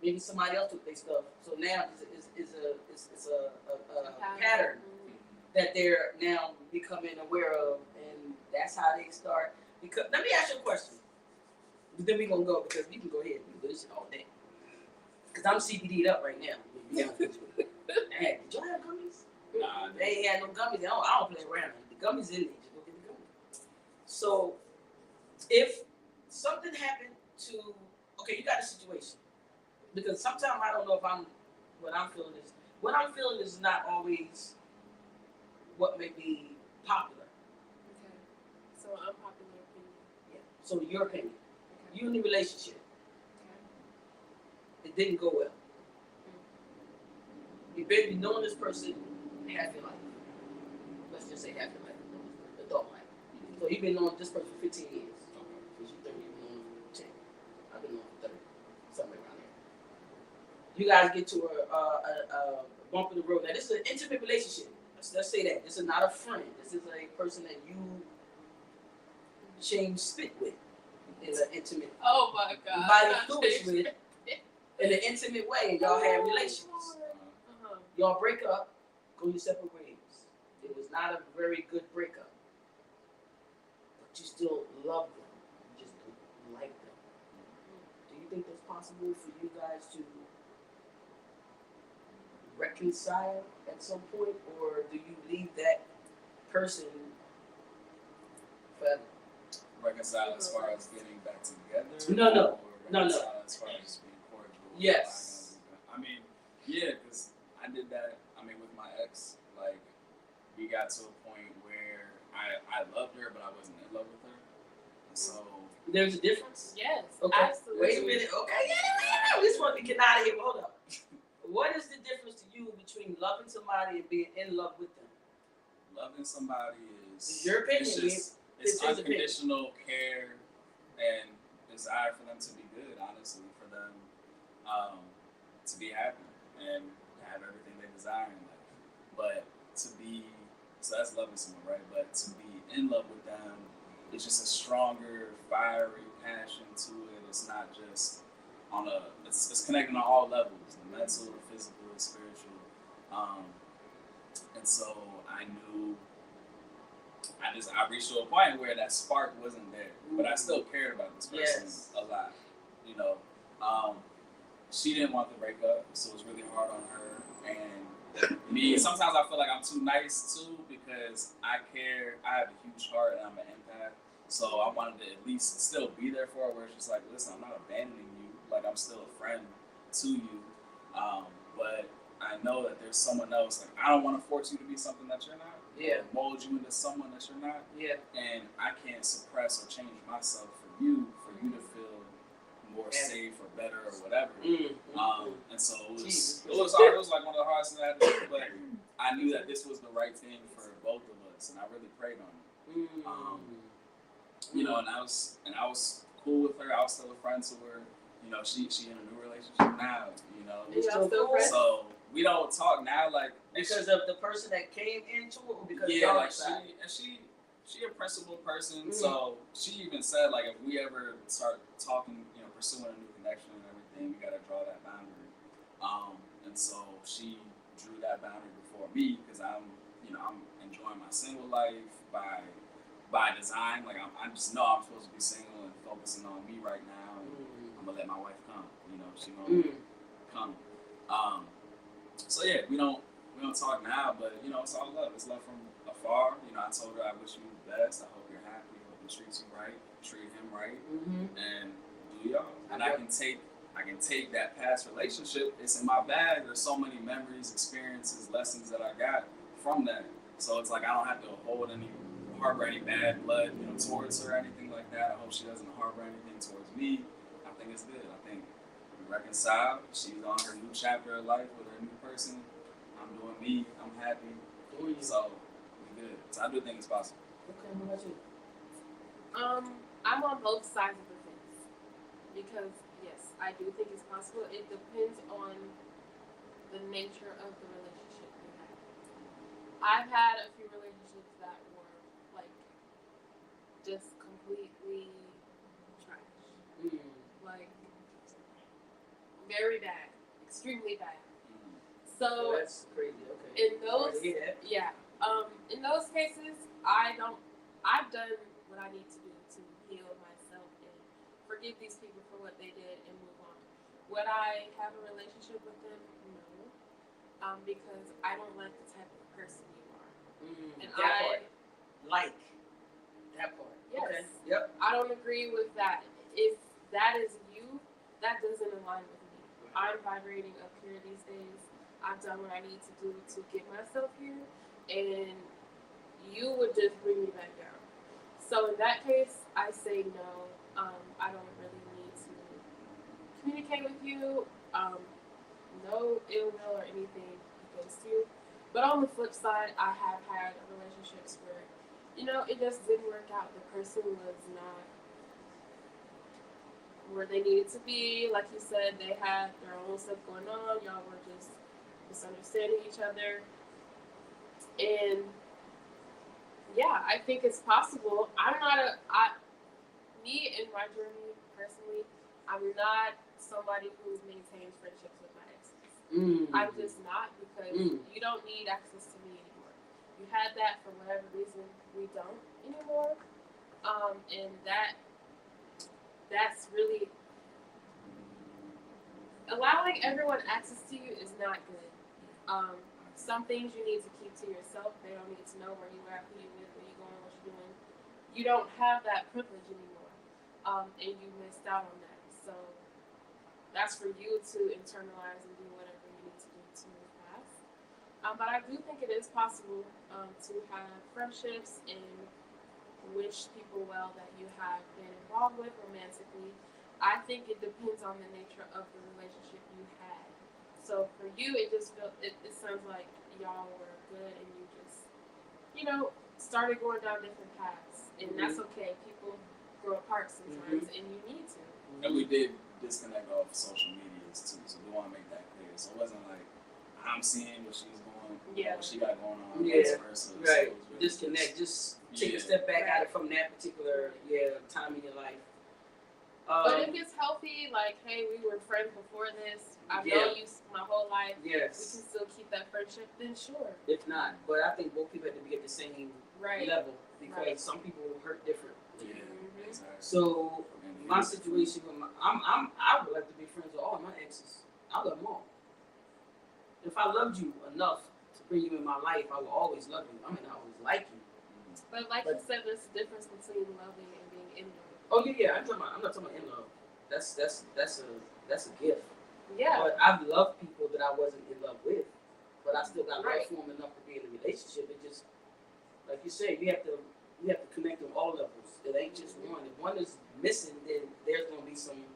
Maybe somebody else took their stuff. So now it's a pattern that they're now becoming aware of, and that's how they start. Because let me ask you a question. Then we gonna go because we can go ahead and do this shit all day. Because I'm CBD'd up right now. Hey, did y'all have gummies? Nah, They ain't had no gummies. I don't play around. The gummies in there. Just go get the gummies. So, if something happened to, okay, you got a situation. Because sometimes I don't know if what I'm feeling is not always what may be popular. Okay. So unpopular opinion. Yeah. So your opinion. Okay. You in the relationship. Okay. It didn't go well. You've been knowing this person half your life. Let's just say half your life. Adult life. So you've been knowing this person for 15 years. Since you're 30, you've been knowing for 10. I've been knowing for 30. Somewhere around there. You guys get to a bump in the road. Now this is an intimate relationship. Let's say that. This is not a friend. This is a person that you change spit with in an intimate. Oh my God. Body fluids with in an intimate way, and y'all have relations. Y'all break up, go your separate ways. It was not a very good breakup, but you still love them. You just don't like them. Do you think that's possible for you guys to reconcile at some point, or do you leave that person forever? Reconcile as far as getting back together? No. Reconcile as far as being cordial? Yes. I mean, yeah, because I did that, with my ex. Like, we got to a point where I loved her, but I wasn't in love with her. And so... There's a difference? Yes, Okay. absolutely. Wait a minute. Okay, yeah. This one we get out of here. Hold up. What is the difference to you between loving somebody and being in love with them? Loving somebody It's your opinion. It's It's his unconditional care and desire for them to be good, honestly, for them to be happy and have everything they desire in life. But so that's loving someone, right? But to be in love with them, it's just a stronger, fiery passion to it. It's not just it's connecting on all levels, the mental, the physical, the spiritual. And so I knew I reached to a point where that spark wasn't there, but I still cared about this person a lot. You know, she didn't want to break up, so it was really hard on her. And me, sometimes I feel like I'm too nice too because I care. I have a huge heart and I'm an empath, so I wanted to at least still be there for her. Where it's just like, listen, I'm not abandoning you. Like I'm still a friend to you, but I know that there's someone else. Like I don't want to force you to be something that you're not. Yeah. Mold you into someone that you're not. Yeah. And I can't suppress or change myself for you to feel more safe or better or whatever. And so it was hard. It was like one of the hardest things I had to do, but I knew that this was the right thing for both of us, and I really prayed on it. You know, and I was cool with her. I was still a friend to her. You know, she in a new relationship now. You know, so we don't talk now like because of the person that came into it, or because yeah, like she a principled person. So she even said like if we ever start talking, you know, pursuing a new connection and everything, we gotta draw that boundary. And so she drew that boundary before me because I'm enjoying my single life by design. Like I just know I'm supposed to be single and focusing on me right now. And I'm gonna let my wife come. You know, she gonna come. So yeah, we don't we don't talk now, but you know, it's all love. It's love from afar. You know, I told her I wish you the best. I hope you're happy. I hope he treats you right, treat him right, and do y'all. And I can take that past relationship. It's in my bag. There's so many memories, experiences, lessons that I got from that. So it's like I don't have to hold any harbor any bad blood, you know, towards her or anything like that. I hope she doesn't harbor anything towards me. I think it's good. I think we reconciled. She's on her new chapter of life with her new person. I'm doing me. I'm happy. So we good. So I do think it's possible. Okay, what about you? I'm on both sides of the fence because yes, I do think it's possible. It depends on the nature of the relationship you have. I've had a few relationships that were like just completely trash, like very bad, extremely bad. So that's crazy. Okay. In those, in those cases, I've done what I need to do to heal myself and forgive these people for what they did and move on. Would I have a relationship with them? No, because I don't like the type of person you are. And that part. Yes. Okay. Yep. I don't agree with that. If that is you, that doesn't align with me. I'm vibrating up here these days. I've done what I need to do to get myself here, and you would just bring me back down. So in that case, I say no. I don't really need to communicate with you. No ill will or anything against you. But on the flip side, I have had relationships where, you know, it just didn't work out. The person was not where they needed to be. Like you said, they had their own stuff going on. Y'all were just misunderstanding each other. And yeah, I think it's possible. Me in my journey personally, I'm not somebody who maintains friendships with my exes. I'm just not, because you don't need access to me anymore. You had that for whatever reason. We don't anymore. And that's really allowing everyone access to you is not good. Some things you need to keep to yourself. They don't need to know where you are, who you with, where you going, what you're doing. You don't have that privilege anymore. And you missed out on that. So that's for you to internalize and do whatever you need to do to move past. But I do think it is possible to have friendships and wish people well that you have been involved with romantically. I think it depends on the nature of the relationship you had. So for you, it just it sounds like y'all were good and you just, you know, started going down different paths. And that's okay. People grow apart sometimes and you need to. And we did disconnect off social medias too, so we want to make that clear. So it wasn't like I'm seeing what she's doing, what she got going on, vice versa. Right. So really Disconnect. Just take a step back out of from that particular time in your life. But if it's healthy, like, hey, we were friends before this, I've known you my whole life, we can still keep that friendship, then sure. If not, but I think both people have to be at the same level, because some people hurt different. Exactly. So my situation with I would like to be friends with all my exes. I love them all. If I loved you enough to bring you in my life, I will always love you. I mean, I always like you. But like you said, there's a difference between loving and being in love. Oh yeah, I'm not talking about in love. That's a gift. Yeah. But I've loved people that I wasn't in love with, but I still got love for them enough to be in a relationship. It just, like you said, you have to connect on all levels. It ain't just one. If one is missing, then there's gonna be some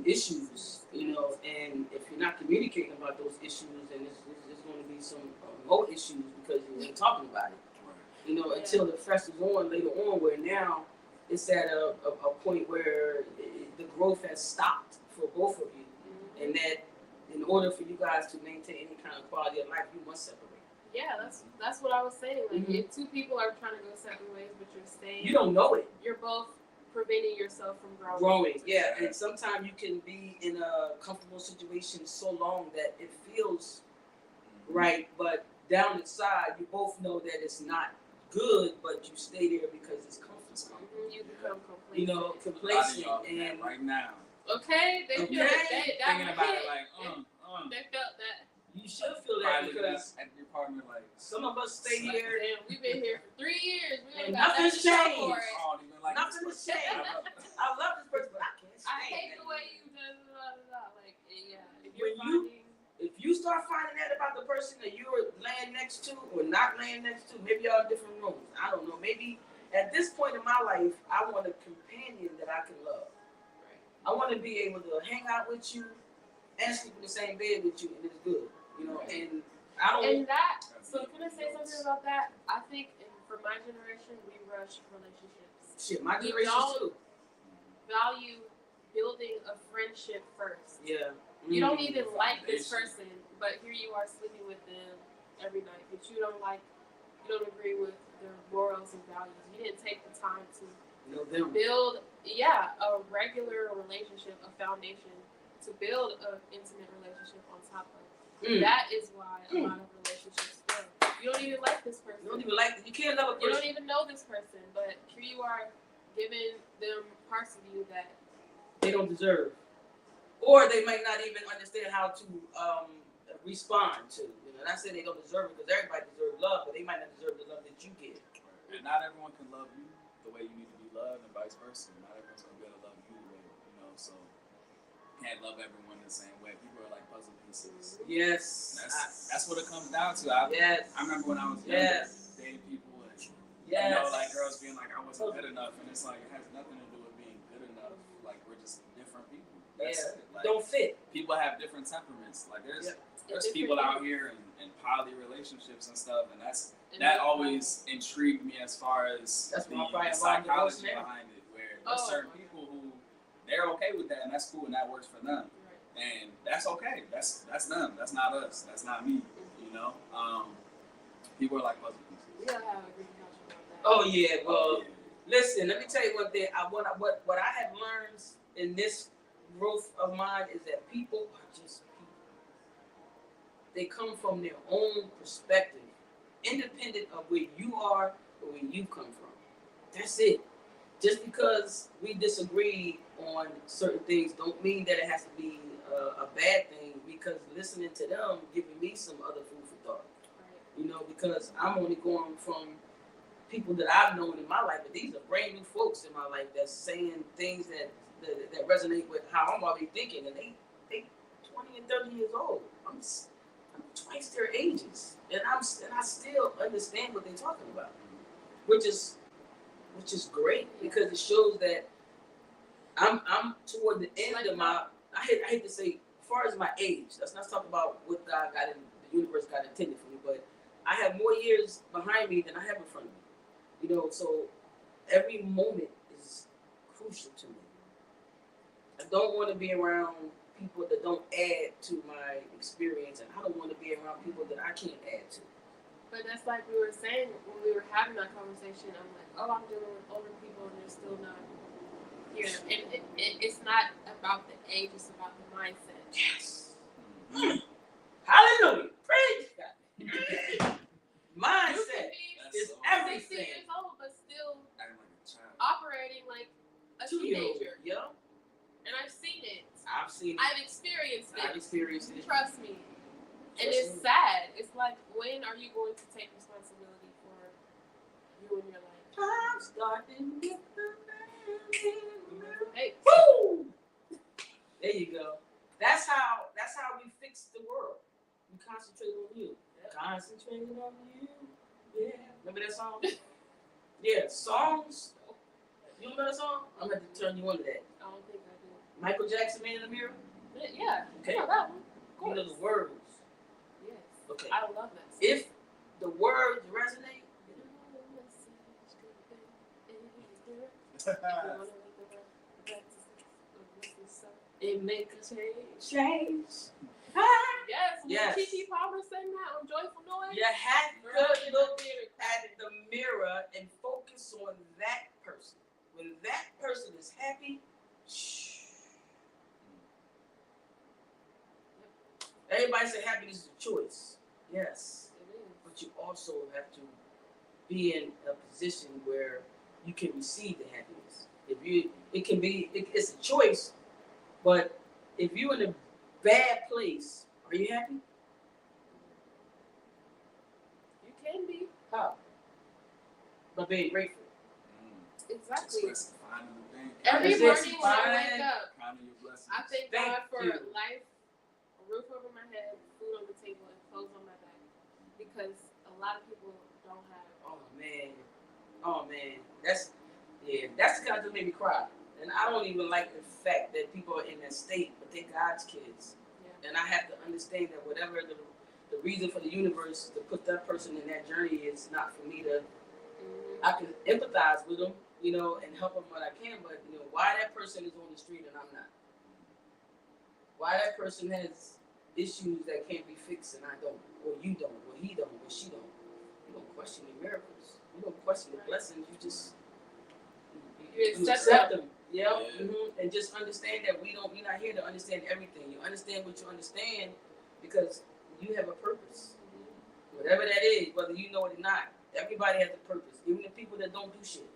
issues, you know. And if you're not communicating about those issues, then there's gonna be some more issues because you ain't talking about it. You know, until the fresh is on later on, where now it's at a point where the growth has stopped for both of you, and that in order for you guys to maintain any kind of quality of life, you must separate. Yeah, that's what I was saying. Like, if two people are trying to go separate ways, but you're staying, you don't know it. You're both preventing yourself from growing. And sometimes you can be in a comfortable situation so long that it feels right, but down inside, you both know that it's not good, but you stay there because it's comfortable. You become complacent. You know, complacent. And right now. Okay, they feel it. Thinking about it like, they felt that. You should feel that Probably because at your partner like some of us stay here Damn, we've been here for 3 years. We and ain't got nothing's nothing to show changed. for it. I don't even like Nothing this has changed. person. I love this person, but I can't stand I hate that. the way you just like yeah. If When you're you- finding, If you start finding out about the person that you were laying next to or not laying next to, maybe y'all in different rooms. I don't know. Maybe at this point in my life, I want a companion that I can love. right. I want to be able to hang out with you and sleep in the same bed with you, and it's good. You know, and I don't. And that, so can I say something about that? I think for my generation, we rush relationships. Shit, my We generation don't- too. Value building a friendship first. Yeah. You don't even like this Foundation. person, but here you are sleeping with them every night, but you don't agree with their morals and values. You didn't take the time to know them. build, a regular relationship, a foundation, to build an intimate relationship on top of. That is why a lot of relationships fail. You don't even like this person. You don't even like. You can't love a You person. don't even know this person, but here you are giving them parts of you that They don't deserve, or they might not even understand how to respond to. You know, not saying they don't deserve it because everybody deserves love, but they might not deserve the love that you give. And not everyone can love you the way you need to be loved, and vice versa. Not everyone's gonna be able to love you the way so. You can't love everyone the same way. People are like puzzle pieces. Yes. That's what it comes down to. I remember when I was younger, dating people, and like girls being like, I wasn't good enough, and it's like it has nothing to do with being good enough. Like we're just different people. That's it. Like, don't fit. People have different temperaments. Like there's people out here in poly relationships and stuff, and that always intrigued me as far as That's the why I'm psychology now. behind it. Where there's certain people who they're okay with that, and that's cool, and that works for them, and that's okay. That's them. That's not us. That's not me. You know, people are like puzzle pieces. we gotta have a green house about that. Oh yeah. Well, listen. Let me tell you one thing. What I have learned in this growth of mine is that people are just people. They come from their own perspective, independent of where you are or where you come from. That's it. Just because we disagree on certain things don't mean that it has to be a bad thing, because listening to them giving me some other food for thought. You know, because I'm only going from people that I've known in my life, but these are brand new folks in my life that's saying things that resonate with how I'm already thinking, and they 20 and 30 years old. I'm twice their ages, and I still understand what they're talking about, which is great, because it shows that I'm toward the end of my. I hate to say, as far as my age. Let's not talk about what God got in the universe got intended for me, but I have more years behind me than I have in front of me. You know, so every moment is crucial to me. I don't want to be around people that don't add to my experience, and I don't want to be around people that I can't add to. But that's like we were saying when we were having that conversation. I'm like, I'm dealing with older people and they're still not here. And it's not about the age, it's about the mindset. Yes. Hallelujah. Praise God. Mindset is So everything. 60 years old, but still Acting like a child. operating like a 2-year-old. teenager. Yeah. And I've seen it. I've seen it. I've experienced I've it. experienced it. Trust me. And Trust it's me. sad. It's like, when are you going to take responsibility for you and your life? I'm starting with the man. Hey, Woo! There you go. That's how we fix the world. We concentrate on you. Concentrate on you. Yeah. Remember that song? Yeah, songs. You remember that song? I'm gonna have to turn you on to that. I don't think I do. Michael Jackson, Man in the Mirror. Yeah, Okay. I know that one. Of You know course. the words. Yes. Okay. I love that song. If the words resonate, it makes a change. Yes, Kiki Palmer sang that on Joyful Noise. You have Girl, to look at the mirror and focus on that person. When that person is happy, everybody say happiness is a choice. Yes. It is. But you also have to be in a position where you can receive the happiness. It's a choice, but if you're in a bad place, are you happy? can be. How? By being grateful. Exactly. Expressing, finding the thing. Every Is morning this when I fine? wake up, Counting your blessings. I thank Thank God for you. life, a roof over my head, food on the table, and clothes on my back. Because a lot of people don't have. Oh man, that's the kind that made me cry. And I don't even like the fact that people are in that state, but they're God's kids. Yeah. And I have to understand that whatever the reason for the universe to put that person in that journey is not for me to. I can empathize with them, and help them what I can. But why that person is on the street and I'm not? Why that person has issues that can't be fixed and I don't, or you don't, or he don't, or she don't? You don't question the miracles. You don't question the blessings. You just You accept them. Yeah. Yeah. Mm-hmm. And just understand that we're not here to understand everything. You understand what you understand because you have a purpose. Whatever that is, whether you know it or not, everybody has a purpose. Even the people that don't do shit.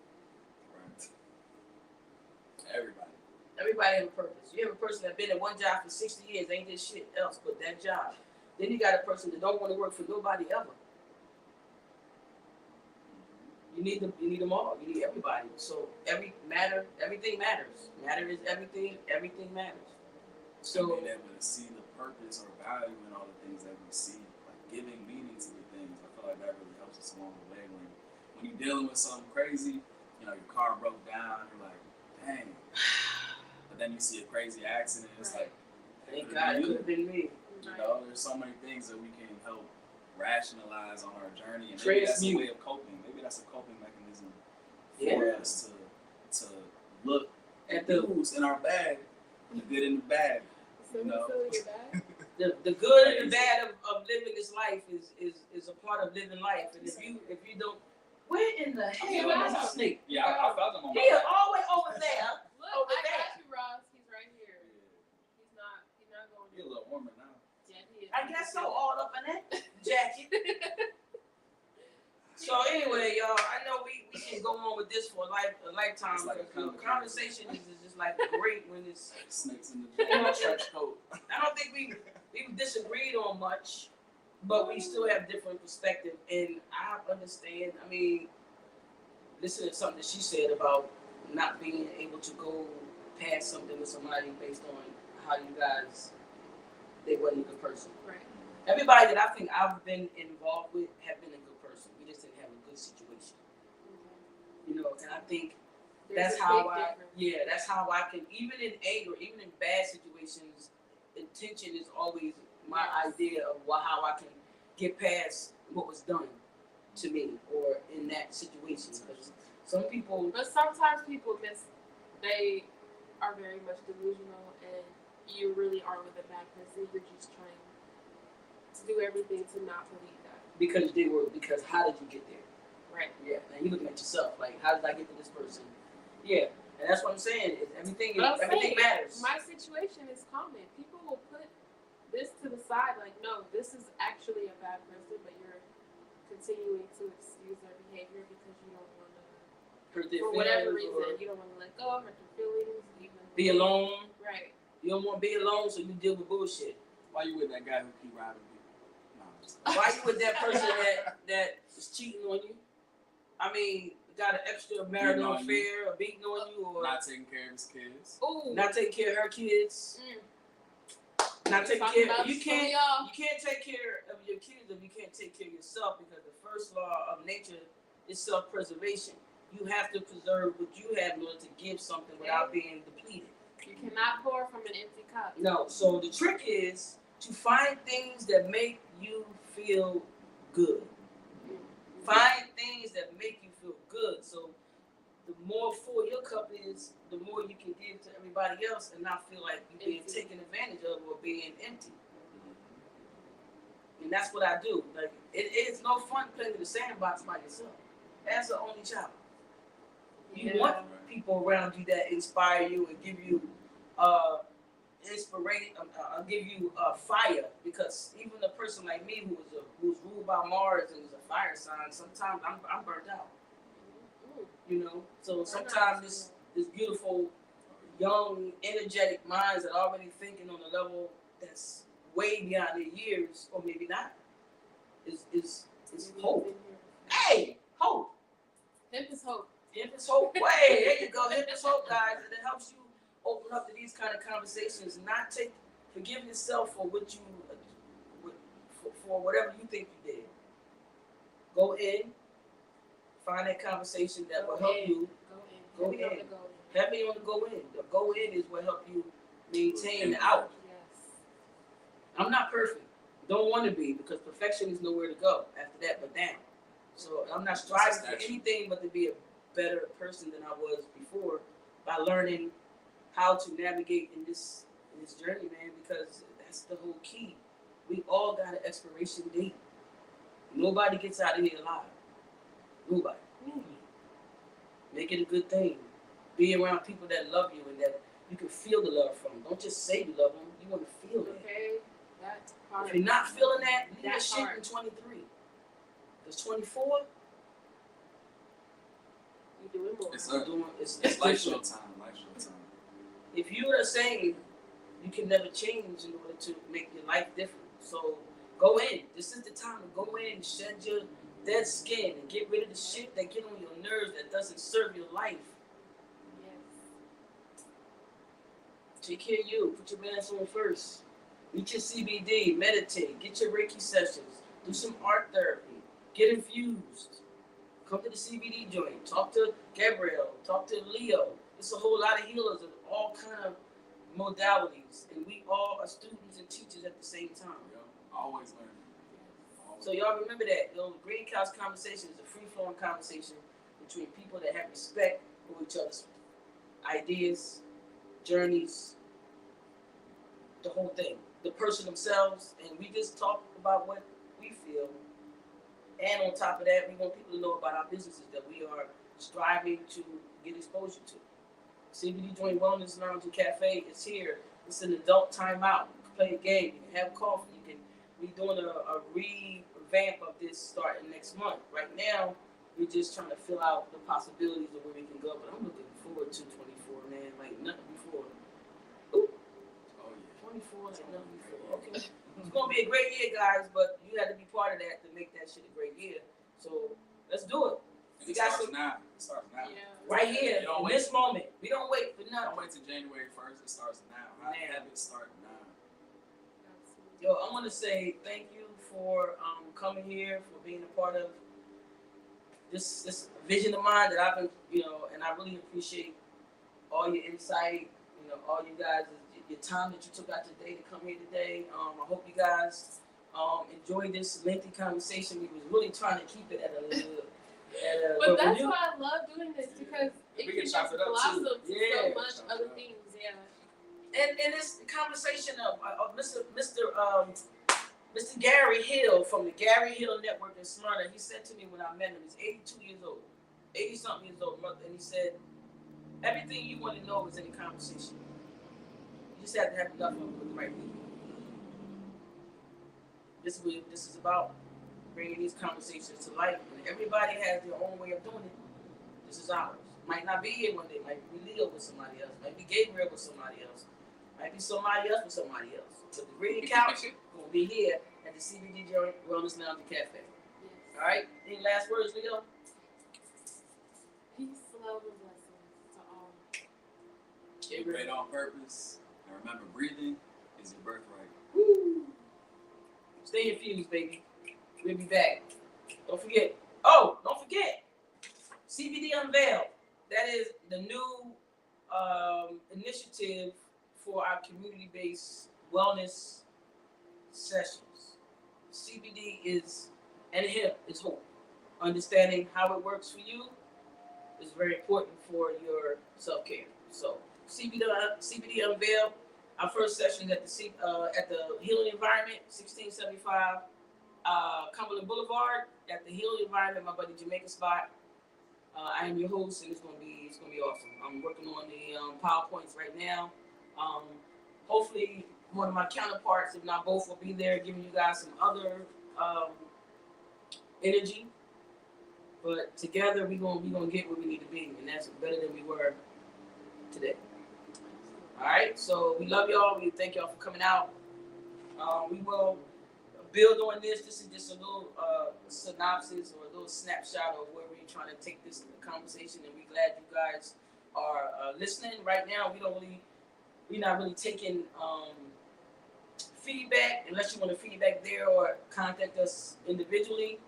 Right. Everybody. Everybody has a purpose. You have a person that's been at one job for 60 years, ain't did shit else but that job. Then you got a person that don't want to work for nobody ever. You need them all. You need everybody. So everything matters. Matter is everything. Everything matters. So being able to see the purpose or value in all the things that we see, like giving meaning to the things, I feel like that really helps us along the way. When you're dealing with something crazy, your car broke down, you're like, dang. But then you see a crazy accident, it's like, thank God it could have been me. There's so many things that we can help rationalize on our journey, and maybe that's a way of coping. Maybe that's a coping mechanism for us to look at the who's in our bag, the good and the bad. The good and the bad of living this life is a part of living life, and if you don't, where in the hell is the snake? Yeah, I felt him on my He is back. all the way over there. Look, Over I there. got you, Ross. He's right here. He's not going. You're a little warmer now. Yeah, he is. I guess so, all up in that jacket. So anyway, y'all, I know we can go on with this for a lifetime. It's like a conversation is just like great when it's. Snakes in the trench coat. I don't think we disagreed on much, but we still have different perspective, and I understand. I mean, listening to something that she said about not being able to go past something with somebody based on how you guys, they wasn't a good person. Right. Everybody that I think I've been involved with have been a good person. We just didn't have a good situation. And I think that's how I can, even in anger, even in bad situations, intention is always my idea of how I can get past what was done to me or in that situation. Because some people, but sometimes people they are very much delusional, and you really are with a bad person. You're just trying to do everything to not believe that. because how did you get there? Right. Yeah, and you looking at yourself like, how did I get to this person? Yeah, and that's what I'm saying. Everything matters. My situation is common. People will put this to the side, like, no, this is actually a bad person, but you're continuing to excuse their behavior because you don't want to, for whatever reason, you don't want to let go, hurt their feelings, be alone. Right. You don't want to be alone, so you deal with bullshit. Why you with that guy who keep robbing people? No, I'm just Why you with that person that is cheating on you? I mean, got an extra marital affair, or beating on you, or not taking care of his kids. Ooh. Not taking care of her kids. Not taking care. You can't take care of your kids if you can't take care of yourself, because the first law of nature is self-preservation. You have to preserve what you have in order to give something without being depleted. You cannot pour from an empty cup. No. So the trick is to find things that make you feel good. Find things that make you feel good. So the more full your cup is, the more you can give to everybody else and not feel like you're being taken advantage of or being empty. And that's what I do. Like it's no fun playing in the sandbox by yourself. As the only child. You want people around you that inspire you and give you inspiration, give you fire, because even a person like me who's ruled by Mars and is a fire sign, sometimes I'm burnt out. So sometimes this beautiful, young, energetic minds that are already thinking on a level that's way beyond their years, or maybe not, is It's hope. Hey, hope. Hemp is hope. Hemp is hope. Way, there you go. Hemp is hope, guys, and it helps you open up to these kind of conversations. Not forgive yourself for what you for whatever you think you did. Go in, find that conversation that will help you. Go in. Heavy on the go in. The go in is what help you maintain the out. Yes. I'm not perfect. Don't want to be, because perfection is nowhere to go after that but down. So I'm not striving for anything but to be a better person than I was before by learning how to navigate in this journey, man, because that's the whole key. We all got an expiration date. Nobody gets out of here alive. Nobody. Make it a good thing. Be around people that love you and that you can feel the love from. Don't just say you love them. You want to feel it. Okay, that's hard. If you're not feeling that, leave that That's shit hard. in 23. Because 24, You doing more. it's Life's different. your time. Life's your time. If you are saying you can never change in order to make your life different, so go in. This is the time to go in, shed your dead skin, and get rid of the shit that get on your nerves that doesn't serve your life. Yes. Take care of you. Put your mask on first. Eat your CBD. Meditate. Get your Reiki sessions. Do some art therapy. Get infused. Come to the CBD joint. Talk to Gabrielle. Talk to Leo. There's a whole lot of healers of all kind of modalities, and we all are students and teachers at the same time. Yo, always learning. Always. So y'all remember that. The Green Couch Conversation is a free-flowing conversation between people that have respect for each other's ideas, journeys, the whole thing. The person themselves, and we just talk about what we feel. And on top of that, we want people to know about our businesses that we are striving to get exposure to. CBD Joint Wellness Lounge and Cafe is here. It's an adult timeout. You can play a game. You can have coffee. You can be doing a revamp of this starting next month. Right now, we're just trying to fill out the possibilities of where we can go. But I'm looking forward to 24, man. Like nothing before. Ooh. Oh yeah. 24 like nothing before. Okay. It's gonna be a great year, guys. But you had to be part of that to make that shit a great year. So let's do it. And it starts now. It starts now. Yeah. Right here, You don't in wait. this moment. We don't wait for Don't nothing. wait till January 1st. It starts now. Have it start now. Absolutely. Yo, I want to say thank you for coming here, for being a part of this vision of mine that I've been, and I really appreciate all your insight, all you guys, your time that you took out today to come here today. I hope you guys enjoyed this lengthy conversation. We was really trying to keep it at a But that's why I love doing this, because it We can can just chop it up, blossom too. to Yeah. so much Chop it other up. things. Yeah. And this conversation of Mr. Gary Hill from the Gary Hill Network in Smyrna, he said to me when I met him, he's 82 years old, 80-something years old, and he said, everything you want to know is in the conversation. You just have to have enough of it with the right people. This is about bringing these conversations to life, and everybody has their own way of doing it. This is ours. Might not be here one day. Might be Leo with somebody else. Might be Gabriel with somebody else. Might be somebody else with somebody else. But the Green Couch will be here at the CBD Joint Wellness Lounge and Cafe. Yes. All right? Any last words, Leo? Peace, love, and blessings to all. Get great on purpose. And remember, breathing is your birthright. Woo. Stay infused, baby. We'll be back. Don't forget. Oh, don't forget. CBD Unveiled. That is the new initiative for our community-based wellness sessions. CBD is, and hemp is hope. Understanding how it works for you is very important for your self-care. So CBD Unveiled. Our first session at the Healing Environment, 1675 Cumberland Boulevard, at the Healing Environment, my buddy Jamaica spot. I am your host, and it's gonna be awesome. I'm working on the PowerPoints right now. Hopefully, one of my counterparts, if not both, will be there, giving you guys some other energy. But together, we gonna get where we need to be, and that's better than we were today. All right, so we love y'all. We thank y'all for coming out. We will build on this. This is just a little synopsis or a little snapshot of where we're trying to take this conversation, and we're glad you guys are listening. Right now, we're not really taking feedback unless you want to feedback there or contact us individually.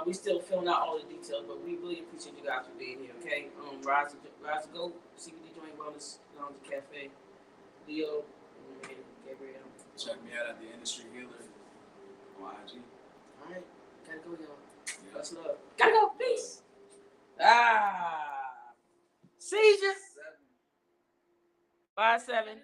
We still filling out all the details, but we really appreciate you guys for being here. Okay, Rise to Go, CBD Joint Wellness Lounge and Cafe, Leo, and Gabrielle. Check me out at the Industry Healer on IG. All right, gotta go, y'all. Yeah. Much love. Gotta go. Peace. Seizure. 5-7.